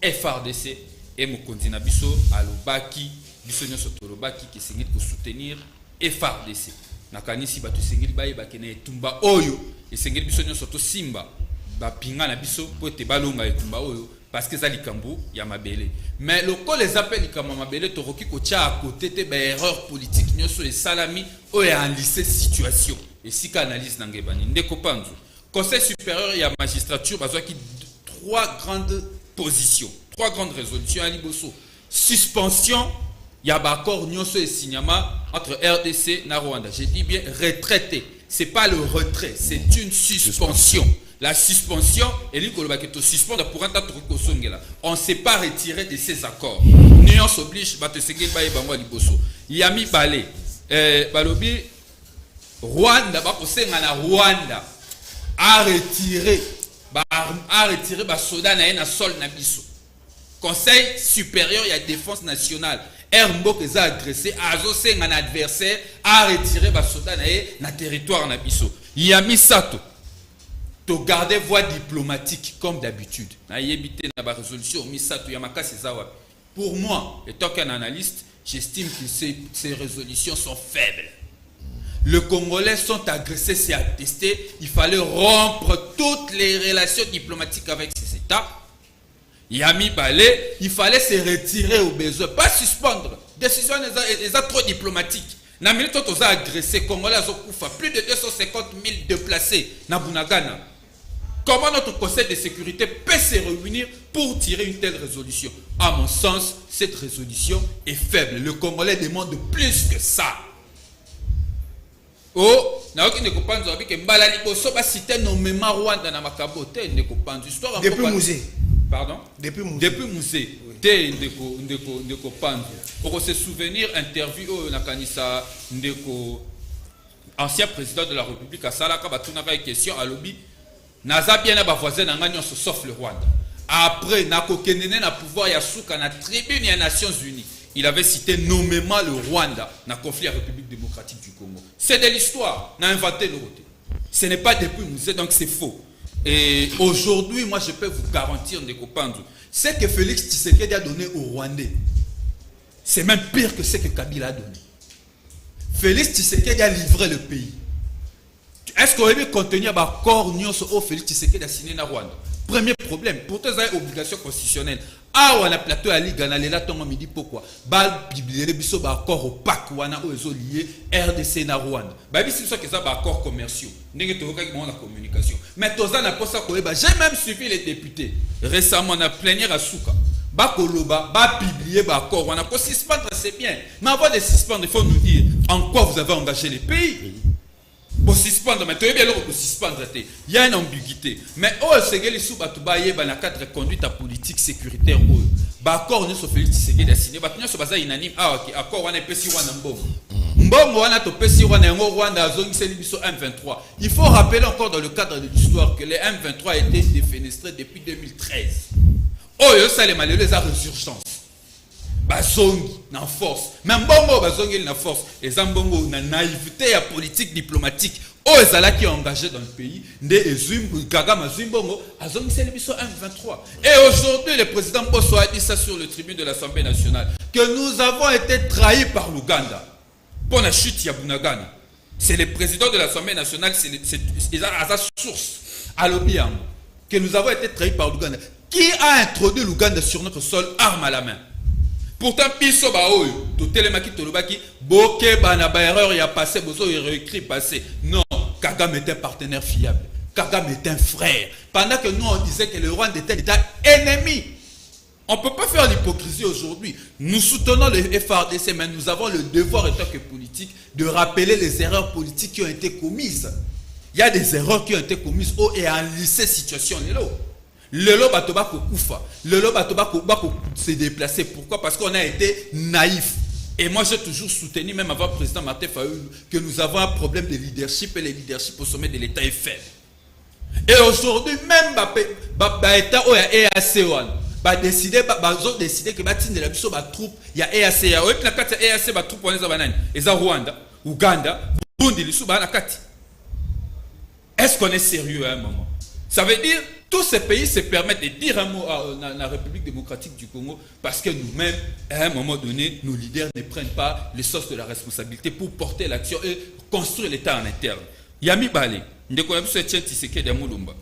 FRDC et Mokonzi na biso alobaki biso nyoso tolobaki ke sengeli ko soutenir FRDC. Nakanisi ba te sengeli ba ke na etumba oyo et sengeli biso nyoso to simba ba pinga na biso po te balonga etumba oyo parce que ça likambo ya mabele. Mais le col les appelle likambo mabele to roki ko tia à côté te ba erreur politique nyoso et salami o ya analyser situation et si ka analyse nangebani ndeko panzu. Conseil supérieur et la magistrature bazwa ki 3 grandes positions, 3 grandes résolutions à liboso. Suspension, il y a accord nyonso et signama entre RDC et Rwanda. J'ai dit bien retraité. C'est pas le retrait, c'est une suspension. La suspension, et on ne s'est pas retiré de ces accords. L'Union s'oblige, Yami Balé, Balobi, Rwanda, Rwanda a retiré Soda na sol nabiso. Conseil supérieur et la défense nationale. Mbok est agressé, a un adversaire, a retiré Soda na territoire nabiso. Yami Sato. To garder voie diplomatique comme d'habitude. Pour moi, étant qu'un analyste, j'estime que ces résolutions sont faibles. Les Congolais sont agressés, c'est attesté. Il fallait rompre toutes les relations diplomatiques avec ces États. Yami Balé, il fallait se retirer au besoin, pas suspendre. Décision est trop diplomatique. Na minute où agressé, Congolais ont plus de 250 000 déplacés na Bunagana. Comment notre Conseil de sécurité peut se réunir pour tirer une telle résolution? À mon sens, cette résolution est faible. Le Congolais demande plus que ça. Oh, naoki ne kopanzo abike mbala liboso ba cité nommément Rwanda na makabote ne kopanzo histoire depuis musée. Pardon? Depuis musée. Te ndeko panzo. Pour se souvenir interview na kanisa ndeko ancien président de la République à Salaka batunaka question à lobby. Naza bien na ba voisin na nganyon sauf le Rwanda. Après nako kenene na pouvoir ya suka na tribune des Nations Unies. Il avait cité nommément le Rwanda dans le conflit à la République démocratique du Congo. C'est de l'histoire. On a inventé le côté. Ce n'est pas depuis musée, donc c'est faux. Et aujourd'hui, moi, je peux vous garantir, Ndekopandou, ce que Félix Tshisekedi a donné aux Rwandais, c'est même pire que ce que Kabila a donné. Félix Tshisekedi a livré le pays. Est-ce qu'on veut contenir l'accord au Félix Tshisekedi a signé na Rwanda? Premier problème. Pourtant, ça une obligation constitutionnelle. Ah, on a plateau à Liga, on a là, on me dit pourquoi. Bal, biblié, les bisous, accord au PAC, ou on a lié RDC na Rwanda. Bah, c'est ça que ça, accords commerciaux. N'est-ce pas la communication. Mais tout ça n'a pas ça. J'ai même suivi les députés. Récemment, on a plénière à Souka. Bah, Koloba, bah, publier, bah, accord. On a pas suspendre, c'est bien. Mais avant de suspendre, il faut nous dire en quoi vous avez engagé les pays. Pour suspendre, mais tu es bien là pour suspendre. Il y a une ambiguïté. Mais oh, c'est que les sous-batoubaye, dans le cadre de conduite à politique sécuritaire, accord, nous sommes Félix Tshisekedi signé. Nous sommes unanimes. Ah, ok, accord, on est pessi Rwanda Mbongo. Mbongo, on a to pessi Rwanda, zone Selibiso M23. Il faut rappeler encore dans le cadre de l'histoire que les M23 étaient défenestrés depuis 2013. Oh, ça les malheureux, les résurgence. Bazongi na force même bongo bazongi na force et zambongo na naïveté à politique diplomatique oh ezala qui est engagé dans le pays nde ezum Kagame Zimbongo azongi c'est le biso M23 et aujourd'hui le président Bosso a dit ça sur le tribune de l'Assemblée nationale que nous avons été trahis par l'Ouganda pour la chute ya Bunagana. C'est le président de l'Assemblée nationale, c'est à sa source à l'Obiang que nous avons été trahis par l'Ouganda. Qui a introduit l'Ouganda sur notre sol arme à la main? Pourtant, biso ba oyo, to telemaki tolobaki, boke bana ba erreur ya passé, bozo réécrit passé. Non, Kagame est un partenaire fiable. Kagame est un frère. Pendant que nous on disait que le Rwanda était l'État ennemi. On ne peut pas faire l'hypocrisie aujourd'hui. Nous soutenons le FARDC, mais nous avons le devoir en tant que politique de rappeler les erreurs politiques qui ont été commises. Il y a des erreurs qui ont été commises et en lycée situation l'élo. Le batobako koufa, le batobako se déplacer. Pourquoi? Parce qu'on a été naïf. Et moi j'ai toujours soutenu, même avant le président Martin Fayoulou, que nous avons un problème de leadership et le leadership au sommet de l'État est faible. Et aujourd'hui, même l'État où il y a EAC1, décider que de la troupe, il y a EAC. Et puis la carte EAC, la troupe, il y a Rwanda, Ouganda, Burundi, est-ce qu'on est sérieux à un moment? Ça veut dire tous ces pays se permettent de dire un mot à la République démocratique du Congo parce que nous-mêmes, à un moment donné, nos leaders ne prennent pas les sources de la responsabilité pour porter l'action et construire l'État en interne. Yami Bale, nous connaissons ce Tshisekedi de Moulumba.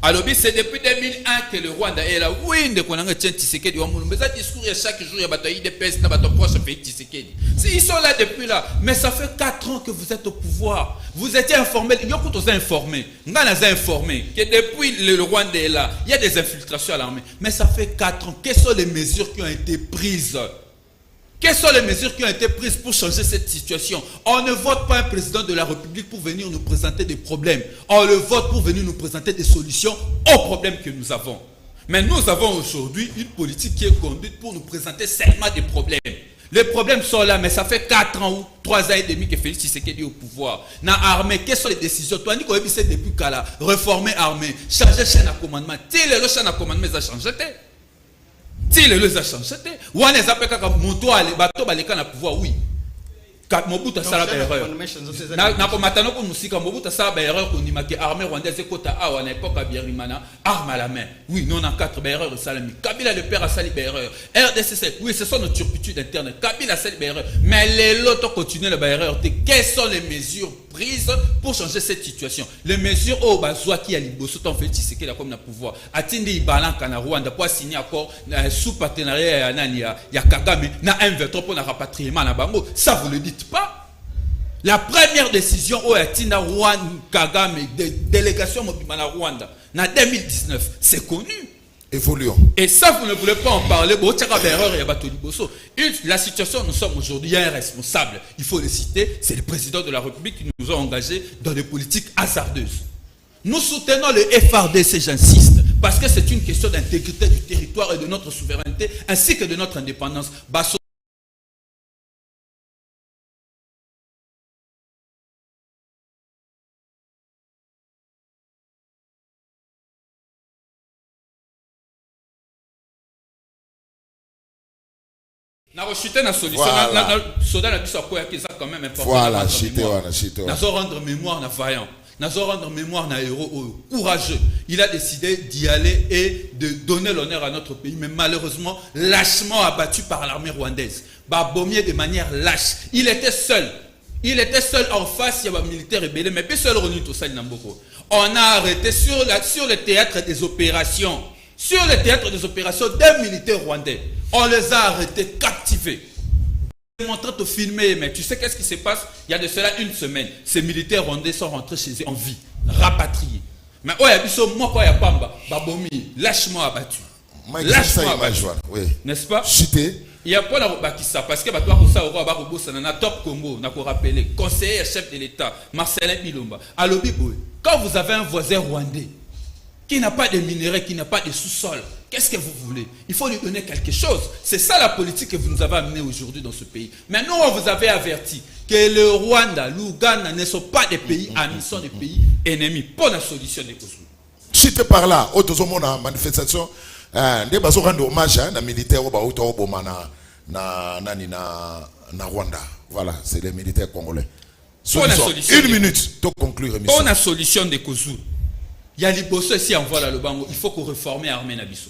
Alors, c'est depuis 2001 que le Rwanda est là. Oui, nous connaissons Tshisekedi de Moulumba. Ça discours chaque jour, il y a bataille de PES, il y a bataille proche de Tshisekedi. Ils sont là depuis là. Mais ça fait 4 ans que vous êtes au pouvoir. Vous étiez informés. Il y a beaucoup d'informés. Nous avons informés que depuis le Rwanda est là, il y a des infiltrations à l'armée. Mais ça fait 4 ans. Quelles sont les mesures qui ont été prises? Quelles sont les mesures qui ont été prises pour changer cette situation? On ne vote pas un président de la République pour venir nous présenter des problèmes. On le vote pour venir nous présenter des solutions aux problèmes que nous avons. Mais nous avons aujourd'hui une politique qui est conduite pour nous présenter seulement des problèmes. Les problèmes sont là, mais ça fait 4 ans ou 3 ans et demi que Félix Tshisekedi est au pouvoir. Dans l'armée, quelles sont les décisions? Toi, Nico Ebissé depuis Kala, réformer l'armée, changer chaîne à commandement. Le chaîne à commandement, ça a changé. Si les a changé, ou on les appelle comme moto à les bateaux, les cannes à pouvoir, oui. Car Mobutu a ça erreur. Na komatano ko musika Mobutu a ça erreur qu'on dit que armée rwandaise kota a à l'époque à Biarimana arme à la main. Oui, non en 4 erreurs salami. Kabila le père a sali erreur. RDC oui, ce sont nos turpitudes internes. Kabila a sali erreur. Mais les lots continuent la erreur. Quelles sont les mesures prises pour changer cette situation? Les mesures au bazwa qui a liboso tant fait Tshisekedi la comme na pouvoir. Atindi ibalanka na Rwanda pour signer accord sous partenariat ya nani ya Kagame na M23 pour na rapatriement na bango. Ça vous le dites pas? La première décision au Atina Rwanda Kagame de délégation mobile na Rwanda na 2019, c'est connu. Évoluons. Et ça, vous ne voulez pas en parler. La situation, nous sommes aujourd'hui, il y a un responsable. Il faut le citer, c'est le président de la République qui nous a engagés dans des politiques hasardeuses. Nous soutenons le FARDC, j'insiste, parce que c'est une question d'intégrité du territoire et de notre souveraineté, ainsi que de notre indépendance. Na rechuté na solution na soda na biso akoya ki ça quand même important. Voilà, chité. Na zo rendre mémoire na vaillant. Na zo rendre mémoire na héros courageux. Il a décidé d'y aller et de donner l'honneur à notre pays, mais malheureusement lâchement abattu par l'armée rwandaise. Babomier de manière lâche. Il était seul. Il était seul en face, il y avait un militaire rebelle, mais puis seul Ronito Sali Namboko. On a arrêté sur le théâtre des opérations. Sur le théâtre des opérations, 2 militaires rwandais. On les a arrêtés, captivés. Je vais montrer te filmer, mais tu sais qu'est-ce qui se passe? Il y a de cela 1 semaine. Ces militaires rwandais sont rentrés chez eux en vie, rapatriés. Mais oh, moi, quoi, ya pamba, babomi, lâche-moi abattu. Lâche-moi abattu. Oui. N'est-ce pas? Chité. Il y a pas la parce que Top Congo, n'a pas rappelé, conseiller chef de l'État, Marcelin Bilomba. Alors, quand vous avez un voisin rwandais qui n'a pas de minerais, qui n'a pas de sous-sol, qu'est-ce que vous voulez? Il faut lui donner quelque chose. C'est ça la politique que vous nous avez amenée aujourd'hui dans ce pays. Maintenant, on vous avait averti que le Rwanda, l'Ouganda ne sont pas des pays amis, sont des pays ennemis. Pour la solution des causes. Chité par là, autres hommes en manifestation. Des bases rendre hommage à militaires na Rwanda. Voilà, c'est les militaires congolais. Solution. 1 minute pour conclure. Pour la solution des causes. Il y a les bosseurs ici en voilà le bango. Il faut qu'on réforme l'armée Nabiso.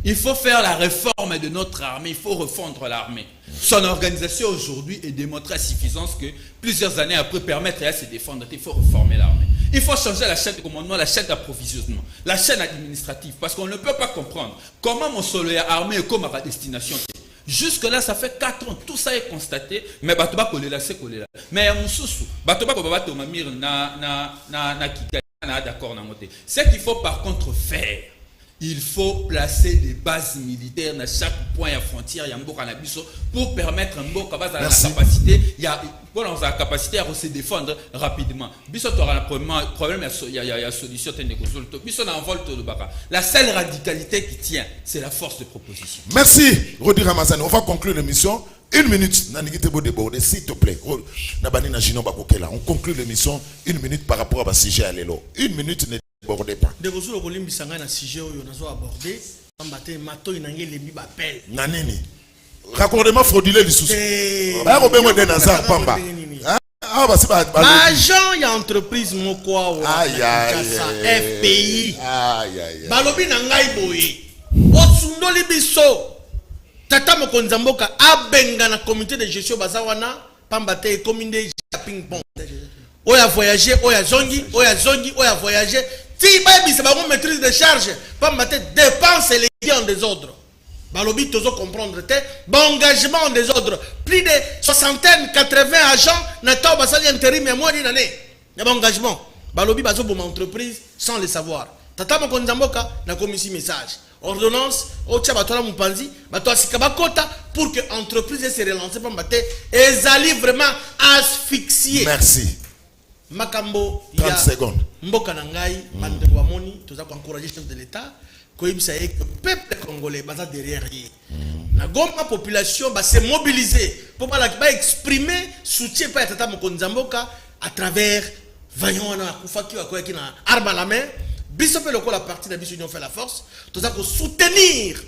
Il faut faire la réforme de notre armée. Il faut refondre l'armée. Son organisation aujourd'hui est démontrée à suffisance que plusieurs années après permettre à se défendre. Il faut réformer l'armée. Il faut changer la chaîne de commandement, la chaîne d'approvisionnement, la chaîne administrative. Parce qu'on ne peut pas comprendre comment mon soldat armé est comme à destination. Jusque-là, ça fait 4 ans. Tout ça est constaté. Mais Batoba Kolela, c'est Kolela. Mais Moussoussou, Batoba Kolela, Tomamir, d'accord. Ce qu'il faut par contre faire, il faut placer des bases militaires dans chaque point à frontière pour permettre un mot la capacité, la capacité à se défendre rapidement. Problème, il y a solution. La seule radicalité qui tient, c'est la force de proposition. Merci, Rodi Ramazani. On va conclure l'émission. 1 minute, s'il te plaît. On conclut l'émission 1 minute par rapport à ce sujet à l'élo. 1 minute ne débordez pas. De Rosulu Kolimbi Sanga na sujet où on a abordé, Ambate Mato Inangé les Bibapel. Nanini. Raccordement frauduleux du souci. Agent ya entreprise moko FPI. Balobi na ngai boye. Osundoli biso. Tata Mokonzi Mboka abenga na comité de gestion bazawana pambate commune ping pong. Oya voyager, oya zongi, oya voyager. Si baby c'est ba maîtrise de charge, pambate dépenses et les en désordre. Balobi tozo comprendre te, engagement en désordre. Plus de 60, 80 agents na ta basali intérim et moi d'une année. Il y a engagement. Balobi bazo pour mon entreprise sans le savoir. Tata Mokonzi Mboka na commission message. Ordonnance, au Tchabatola Moupanzi, Sikabakota, pour que l'entreprise se relance, et allaient vraiment asphyxier. Merci. Makambo, 30 secondes. Mboka Nangai, Mandewamoni, tout ça pour encourager le chef de l'État, que le peuple congolais, derrière lui. La grande population va se mobiliser pour exprimer soutien par Tata Mokonzi Mboka à travers Vayona, Koufaki, arme à la main. Biso fait la partie de l'Union fait la force. Tout ça pour soutenir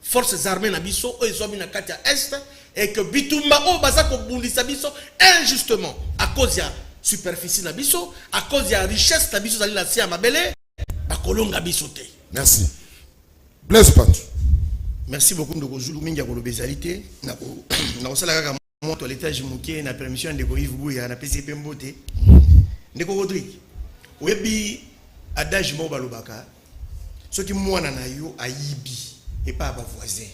forces armées Nabiso, eux ils ont mis na Katia Est et que Bitumba o bazako bundisa biso injustement à cause de la superficie Nabiso, à cause de la richesse Nabiso dans la Sia Mabele, bakolonga bisote. Merci. Blaise Pantou. Merci beaucoup de Kozulu Minga pour l'obésalité. Na osala kaka mo toilettage muke na permission de Yves Bouya na PCP Mbote. Ndeko Rodrigue. Webi adage mo balobaka soki mwana na yo ayibi et pas ba voisin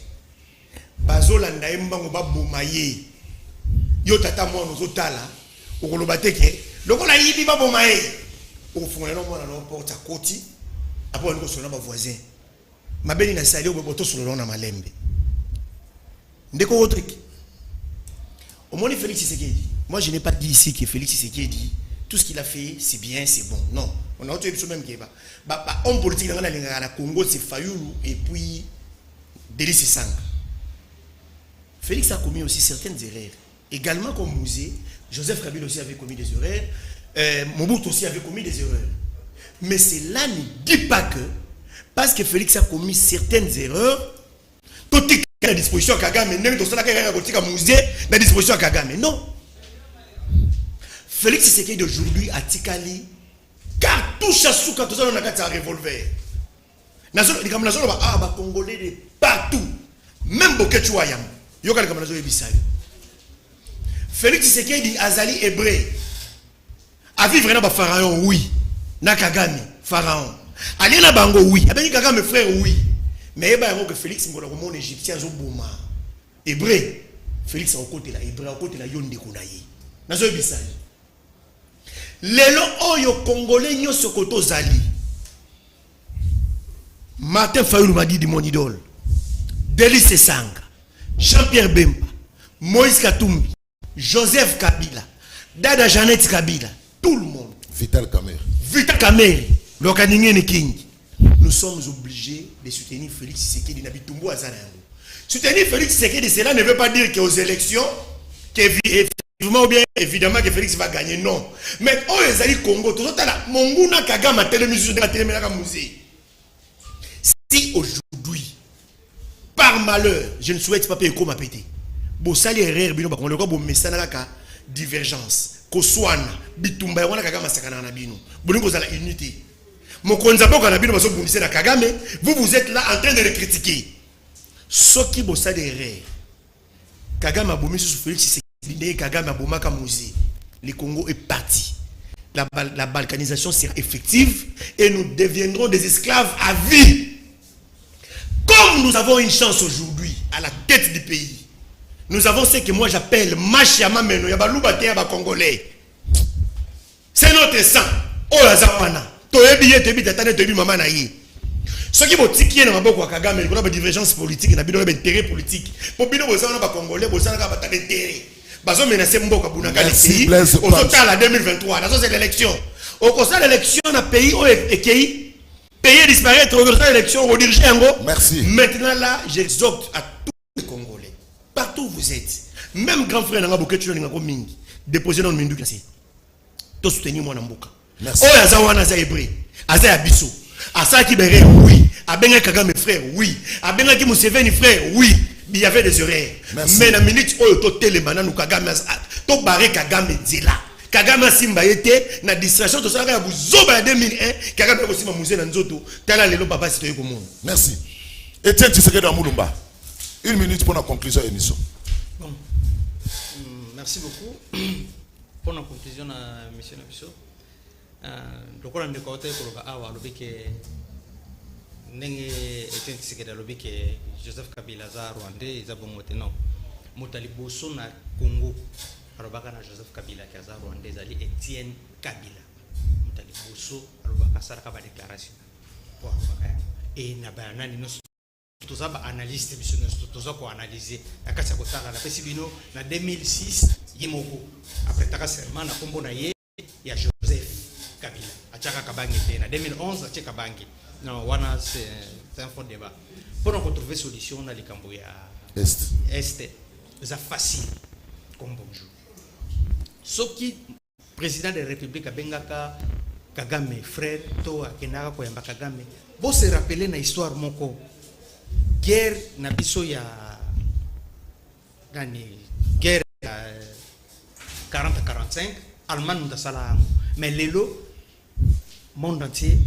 bazolanda embango baboma ye yo tata mwana ozotala okoloba teke lokola yibi baboma ye ofungola no mwana no porte à koti apo ndiko sona ba voisin mabeni na sali oboto solo na malembe ndeko Rodrigue omoni Félix Tshisekedi. Moi je n'ai pas dit ici que Félix Tshisekedi tout ce qu'il a fait, c'est bien, c'est bon. Non. On a autre chose même qui est pas. Homme politique dans la Congo, c'est Fayoulou et puis Délice Sang. Félix a commis aussi certaines erreurs. Également comme Mouzé, Joseph Kabila aussi avait commis des erreurs. Mobutu aussi avait commis des erreurs. Mais cela ne dit pas que, parce que Félix a commis certaines erreurs, tout est à la disposition de Kagame. La disposition de Kagame. Non. Félix Tshisekedi d'aujourd'hui a Tikali cartouche à souka tout ça on a un revolver. Comme la zone ba congolais de partout. Même Bokechuayam. Yoka comme la zone bisali. Félix Tshisekedi azali hébreu. A vivre dans ba pharaon oui. na Kagame pharaon alina bango oui abengi Kagame frère oui mais eba yango que Félix ngona ko mon égyptien zo boma hébreu Félix a côté là hébreu a côté là yonde ko na ye nazo bisali lelo oyo congolais nyoso koto zali Martin Fayulu m'a dit mon idole Délice Sanga Jean-Pierre Bemba Moïse Katumbi Joseph Kabila Dada Jeannette Kabila tout le monde Vital Kamerhe Lokaningene King nous sommes obligés de soutenir Félix Tshisekedi na bitumbu azana yango soutenir Félix Tshisekedi cela ne veut pas dire qu'aux élections effectivement ou bien évidemment que Félix va gagner non mais oh ezali Congo tout ça monguna Kagame télémission de la téléménaka musée si aujourd'hui par malheur je ne souhaite pas payer comme à péter bo sali erreur bino ba kongo bo mesana ka divergence ko swana bitumba ya wana Kagame sakana na bino bolingo zala unité mokonza boka na bino baso bundise na Kagame vous êtes là en train de le critiquer soki bo sali erreur Kagame a bomi sous Félix Tshisekedi Kagame a bomaka musée le Congo est parti la balkanisation sera effective et nous deviendrons des esclaves à vie. Comme nous avons une chance aujourd'hui à la tête du pays, nous avons ce que moi j'appelle Machiama Meno, Yabalouba Yaba Congolais. C'est notre sang. Oh la Zapana. Toyebi tebi tatane tebi mama na ye. Ce qui est tiki na maboko wa Kagame, il y a une divergence politique, il y a un intérêt politique. Pour bino bosa na ba Congolais, bosa na ba intérêt. Bazo menacer mboko bunaka le pays. Au total à 2023, là c'est l'élection. Au cours de l'élection na pays au ekei payer disparaître au l'élection au diriger en gros. Merci. Maintenant là, j'exhorte à tous les Congolais, partout où vous êtes, même grand frère Nanga Boketu Nanga Mingi, déposez dans le Mindu Kasi. Tout soutenir moi Namboka. Merci. Oh Azawana Zaebre, Aza Abisso, Asa Kibere, oui. Abenga Kagame frère, oui. Abenga Ki Museveni frère, oui. Il y avait des horaires. Merci. Mais la minute où to télémana nous Kagame to barré Kagame Zela. Kagame Simba était na distraction to sala bu zoba 2001 Kagame aussi ma musée na nzoto tala lelo papa c'est ko monde. Merci. Etienne Tshisekedi Amulumba. Une minute pour la conclusion de l'émission. Bon. Merci beaucoup pour la conclusion de mission Nabiso. Donc on a des côtés pour le awa lobi que nenge Etienne Tshisekedi lobi que Joseph Kabila za Rwandais za bongote non. Motali boso na Congo. Alobaka na Joseph Kabila qui a Rwandais ali Etienne Kabila. Motali boso alobaka saraka ba déclaration. Pour et na ba nani no tout ça ba analyste biso tout ça ko analyser akatsa ko tala na pesi bino na 2006 yimoko après taka serment na kombo na ye ya Joseph Kabila achaka kabangi te na 2011 achaka kabangi non wana c'est un fond débat pour nous trouver solution na likambo ya est ça facile comme bonjour soki président de la République abengaka Kagame frère to akenaka ko yamba Kagame bo se rappeler na histoire moko guerre na biso ya nani guerre 40-45 Allemagne ndasala mais lelo monde entier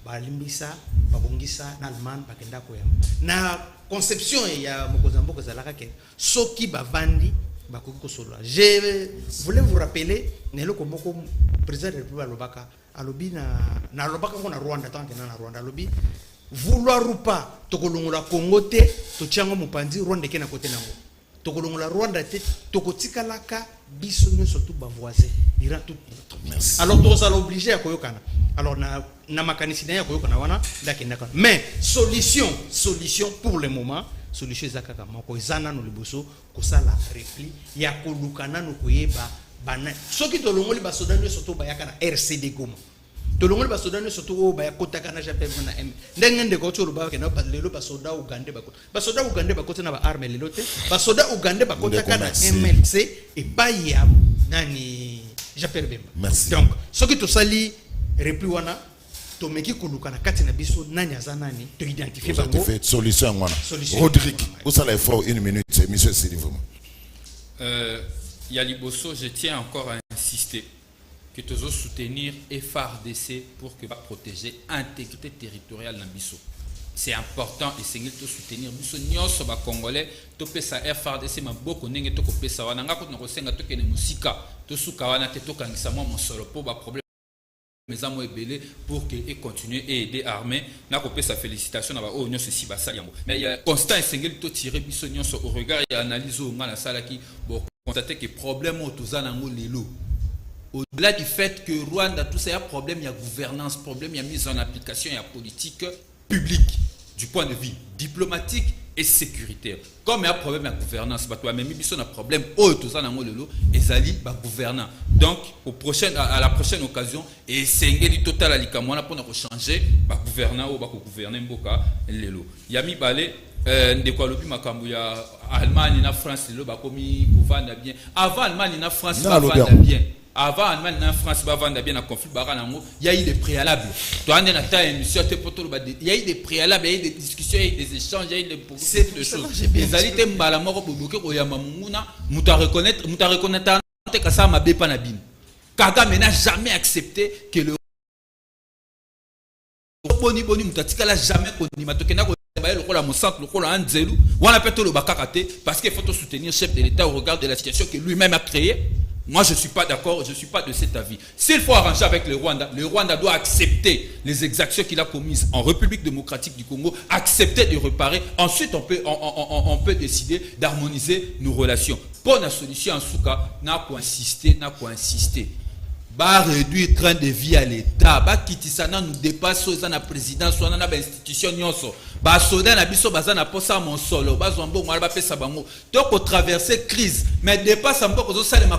balimbisa babongisa na Allemagne bakenda ko yamba na conception ya mokozambo zalaka ke soki bavandi bakoki kosola. Je voulais vous rappeler nelo komoko président de la République alobaka alobi na alobaka ko na Rwanda tant que na Rwanda alobi vouloir ou pas tokolongola Congo te totiango mopandi Rwanda ke na côté nango tokolongola Rwanda te tokotikalaka biso nyonso tout ba voisin ira tout merci. Alors to ça l'obligé à koyokana alors na makanisi na ya koyokana wana ndakendaka mais solution pour le moment solution zakaka moko ezana no liboso kosala repli ya kolukana no koyeba bana soki tolongoli ba soda nyonso to ba yakana RCD Goma tolongoli ba soda nyonso to ba yakotaka na jape na M ndenge ndeko to ba kena ba lelo ba soda Uganda bakota na ba arme lelo te ba soda Uganda bakotaka na MLC et ba ya nani jape Bemba donc soki to sali repli wana tomeki kulukana kati na biso nani azanani to identifier bango solution ngwana Rodrigue usala effort une minute monsieur Silivuma. Yaliboso, je tiens encore à insister que tu dois soutenir FARDC pour que va protéger l'intégrité territoriale de Bisso. C'est important et c'est de soutenir Bisso nyonso ba congolais to pesa FARDC ma boko ndenge to ko pesa wana ngako to ko senga to kene musika to suka wana te to kangisa mo mosolo po ba problème mes amis belé pour qu'il continue et aider l'armée. N'a pas sa félicitation à oh non ceci va ça mais il y a constant et single to tirer bisognon au regard et analyse au mal la salle qui bon constater que problème au tout ça nango lelo. Au-delà du fait que Rwanda tout ça il y a problème, il y a gouvernance, problème, il y a mise en application, il y a politique publique du point de vue diplomatique et sécuritaire. Comme il y a problème de gouvernance, même si on a problème, ezali ba gouvernant. Donc à la prochaine occasion, et c'est total alikamwana pour changer ba gouvernant ou ba gouverner mboka lelo. Yami balé de quoi lobi makambu ya Allemagne na France lelo ba komi vendre bien. Avant Allemagne na France ba vendre bien. Avant Allemagne na France ba vendre bien na conflit baranango, il y a eu des préalables. Toi on est na ta émission te poto il y a eu des préalables, il y a eu des discussions, il y a eu des échanges, il y a eu des choses. Les alités mbala moko boboke oyama munguna, muta reconnaître que ça m'a pas na bin. Kagame n'a jamais accepté que le boni mutatika la jamais connu matokena ko le la monsanto le rôle anzelu on appelle tout le bakakate parce qu'il faut soutenir le chef de l'État au regard de la situation que lui-même a créée. Moi, je ne suis pas d'accord, je ne suis pas de cet avis. S'il faut arranger avec le Rwanda doit accepter les exactions qu'il a commises en République démocratique du Congo, accepter de réparer. Ensuite, on peut décider d'harmoniser nos relations. Pour la solution, en tout cas, n'a qu'à insister. Bah réduire le train de vie à l'État, bah quitter ça nous dépasse soit la présidence, soit dans l'institution nyonso. Bah soda na biso bazana posa mon solo, bah zombo moi ba pesa bango. Donc au traverser crise, mais dépasse un peu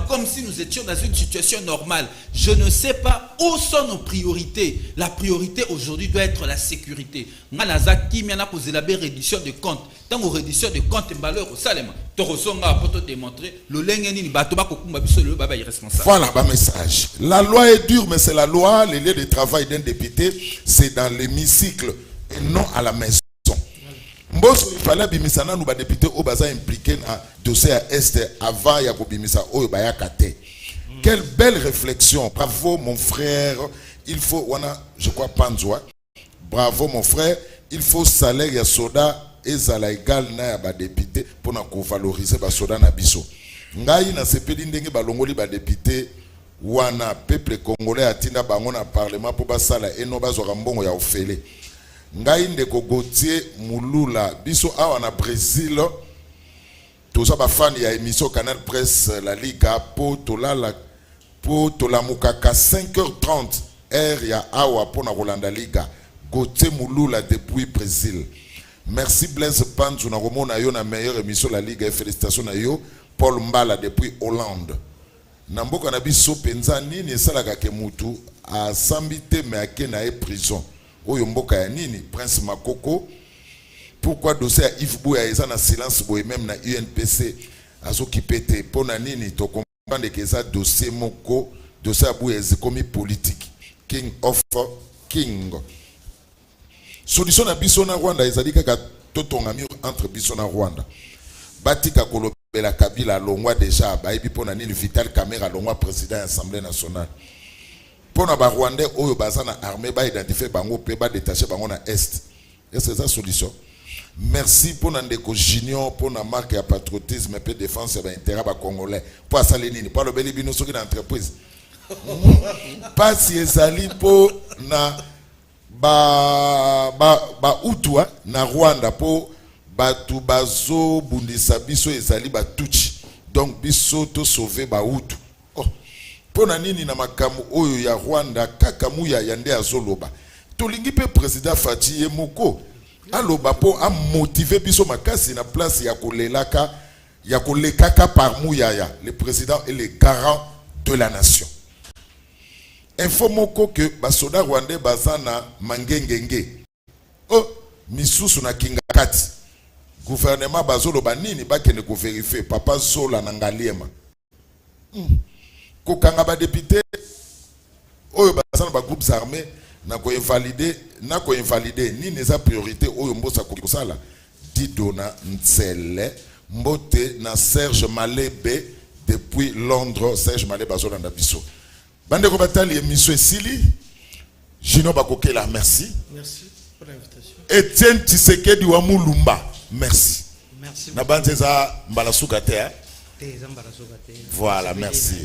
comme si nous étions dans une situation normale. Je ne sais pas où sont nos priorités. La priorité aujourd'hui doit être la sécurité. Nganaza qui mena posé la réduction de comptes. Tant aux réduction de comptes et valeur au Salema. Torosonga pour te démontrer le lengeni batoba kokumba biso le baba irresponsable. Voilà un message. La loi est dure, mais c'est la loi. Le lieu de travail d'un député, c'est dans l'hémicycle et non à la maison. Mboso, il fallait bimisana nous députés au baza impliqué dans dossier à Est avant Yako bimisa au bayakate. Quelle belle réflexion. Bravo mon frère. Il faut, je crois Panzoa. Bravo mon frère. Il faut salaire ya soda et zala égal na ya ba député pour na valoriser ba soda na biso. Ngai na sepeli ndenge balongoli ba député wana peuple congolais atinda bango na parlement pour basala eno bazwa mbongo ya ofele. Ngai ndeko Gauthier Mulula biso awa na Brésil toza ba fan ya émission Canal Presse la Liga po tolamukaka 5h30 heure ya awa po na Rolanda Liga. Gauthier Mulula depuis Brésil. Merci Blaise Panzu na romona yo na meilleure émission la Liga et félicitations na yo Paul Mbala depuis Hollande. Na mboka na biso penza nini esalaka ke mutu asambite me ake na prison. Oyo mboka ya nini Prince Makoko. Pourquoi dossier Yves Bouya eza na silence boye même na UNPC azokipe te pona nini to comprendre que ça dossier moko dossier Bouya comme politique king of king. Solution na biso na Rwanda ezali kaka totonga mur entre biso na Rwanda. Batika kolobela Kabila longwa déjà bayibi pona nini Vital Kamerhe longwa président de l'Assemblée nationale. Pona ba Rwandais oyo baza na armée ba identifier bango pe ba détacher bango na est. Et c'est ça solution. Merci pour ndeko Junior pour na marque ya patriotisme et défense ba intérêt ba congolais. Pour ça nini pas le belibino soki na entreprise. Pas si ezali po na ba utwa na Rwanda po batu bazo bundisa biso ezali batuchi donc biso to sauver ba utu. Oh pona nini na makamu oyo ya Rwanda kaka muya yande azoloba tolingi pe président Faci Yemoko aloba po a motiver biso makasi na place ya kolelaka ya kolekaka par muyaya le président est le garant de la nation. Info moko que basoda rwandais bazana mangengenge. Oh, misusu na kingakati. Gouvernement bazolo banini bakene ko vérifier papa Zola na ngaliema. Ko kanga ba député oyo bazana ba groupes armés na ko invalider ni neza priorité oyo mbosa ko sala Didona Ntsele mbote na Serge Malebe depuis Londres. Serge Malebe bazola na biso. Bande ko batali émission Sili Gino Bakokela merci. Merci pour l'invitation. Etienne Tshisekedi wa Mulumba merci. Merci. Na banzeza mbala suka te. Te zambara suka te. Voilà, merci.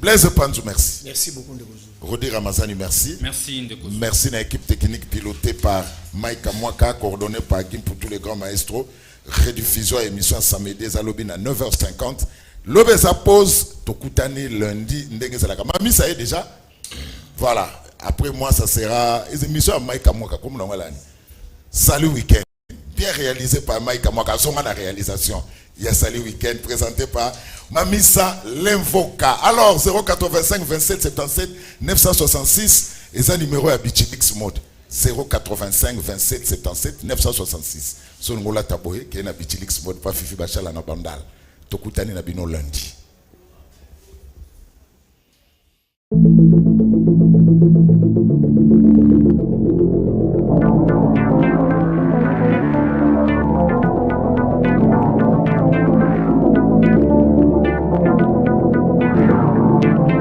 Blaise Panzou, merci. Merci beaucoup, Ndekozulu. Rodi Ramazani, merci. Merci Ndekozulu. Merci à l'équipe technique pilotée par Mike Amwaka, coordonnée par Guim pour tous les grands maestros. Rediffusion émission samedi à Lobin à 9h50. L'Obesa pause, Tokutani lundi, Mami, ça y est déjà. Voilà. Après moi, ça sera une émission à Mike Amwaka, comme l'on l'a dit. Salut Week-end. Bien réalisé par Mike Amwaka. Son la réalisation. Il y a Salut Week-end présenté par Mamissa L'Invoca. Alors, 085 27 77 966. Et ça, numéro à Bichilix Mode. 085 27 77 966. Son ngola taboye qui est na Bichilix Mode, pas Fifi Bachala na Bandal. Tokutani na bino lundi.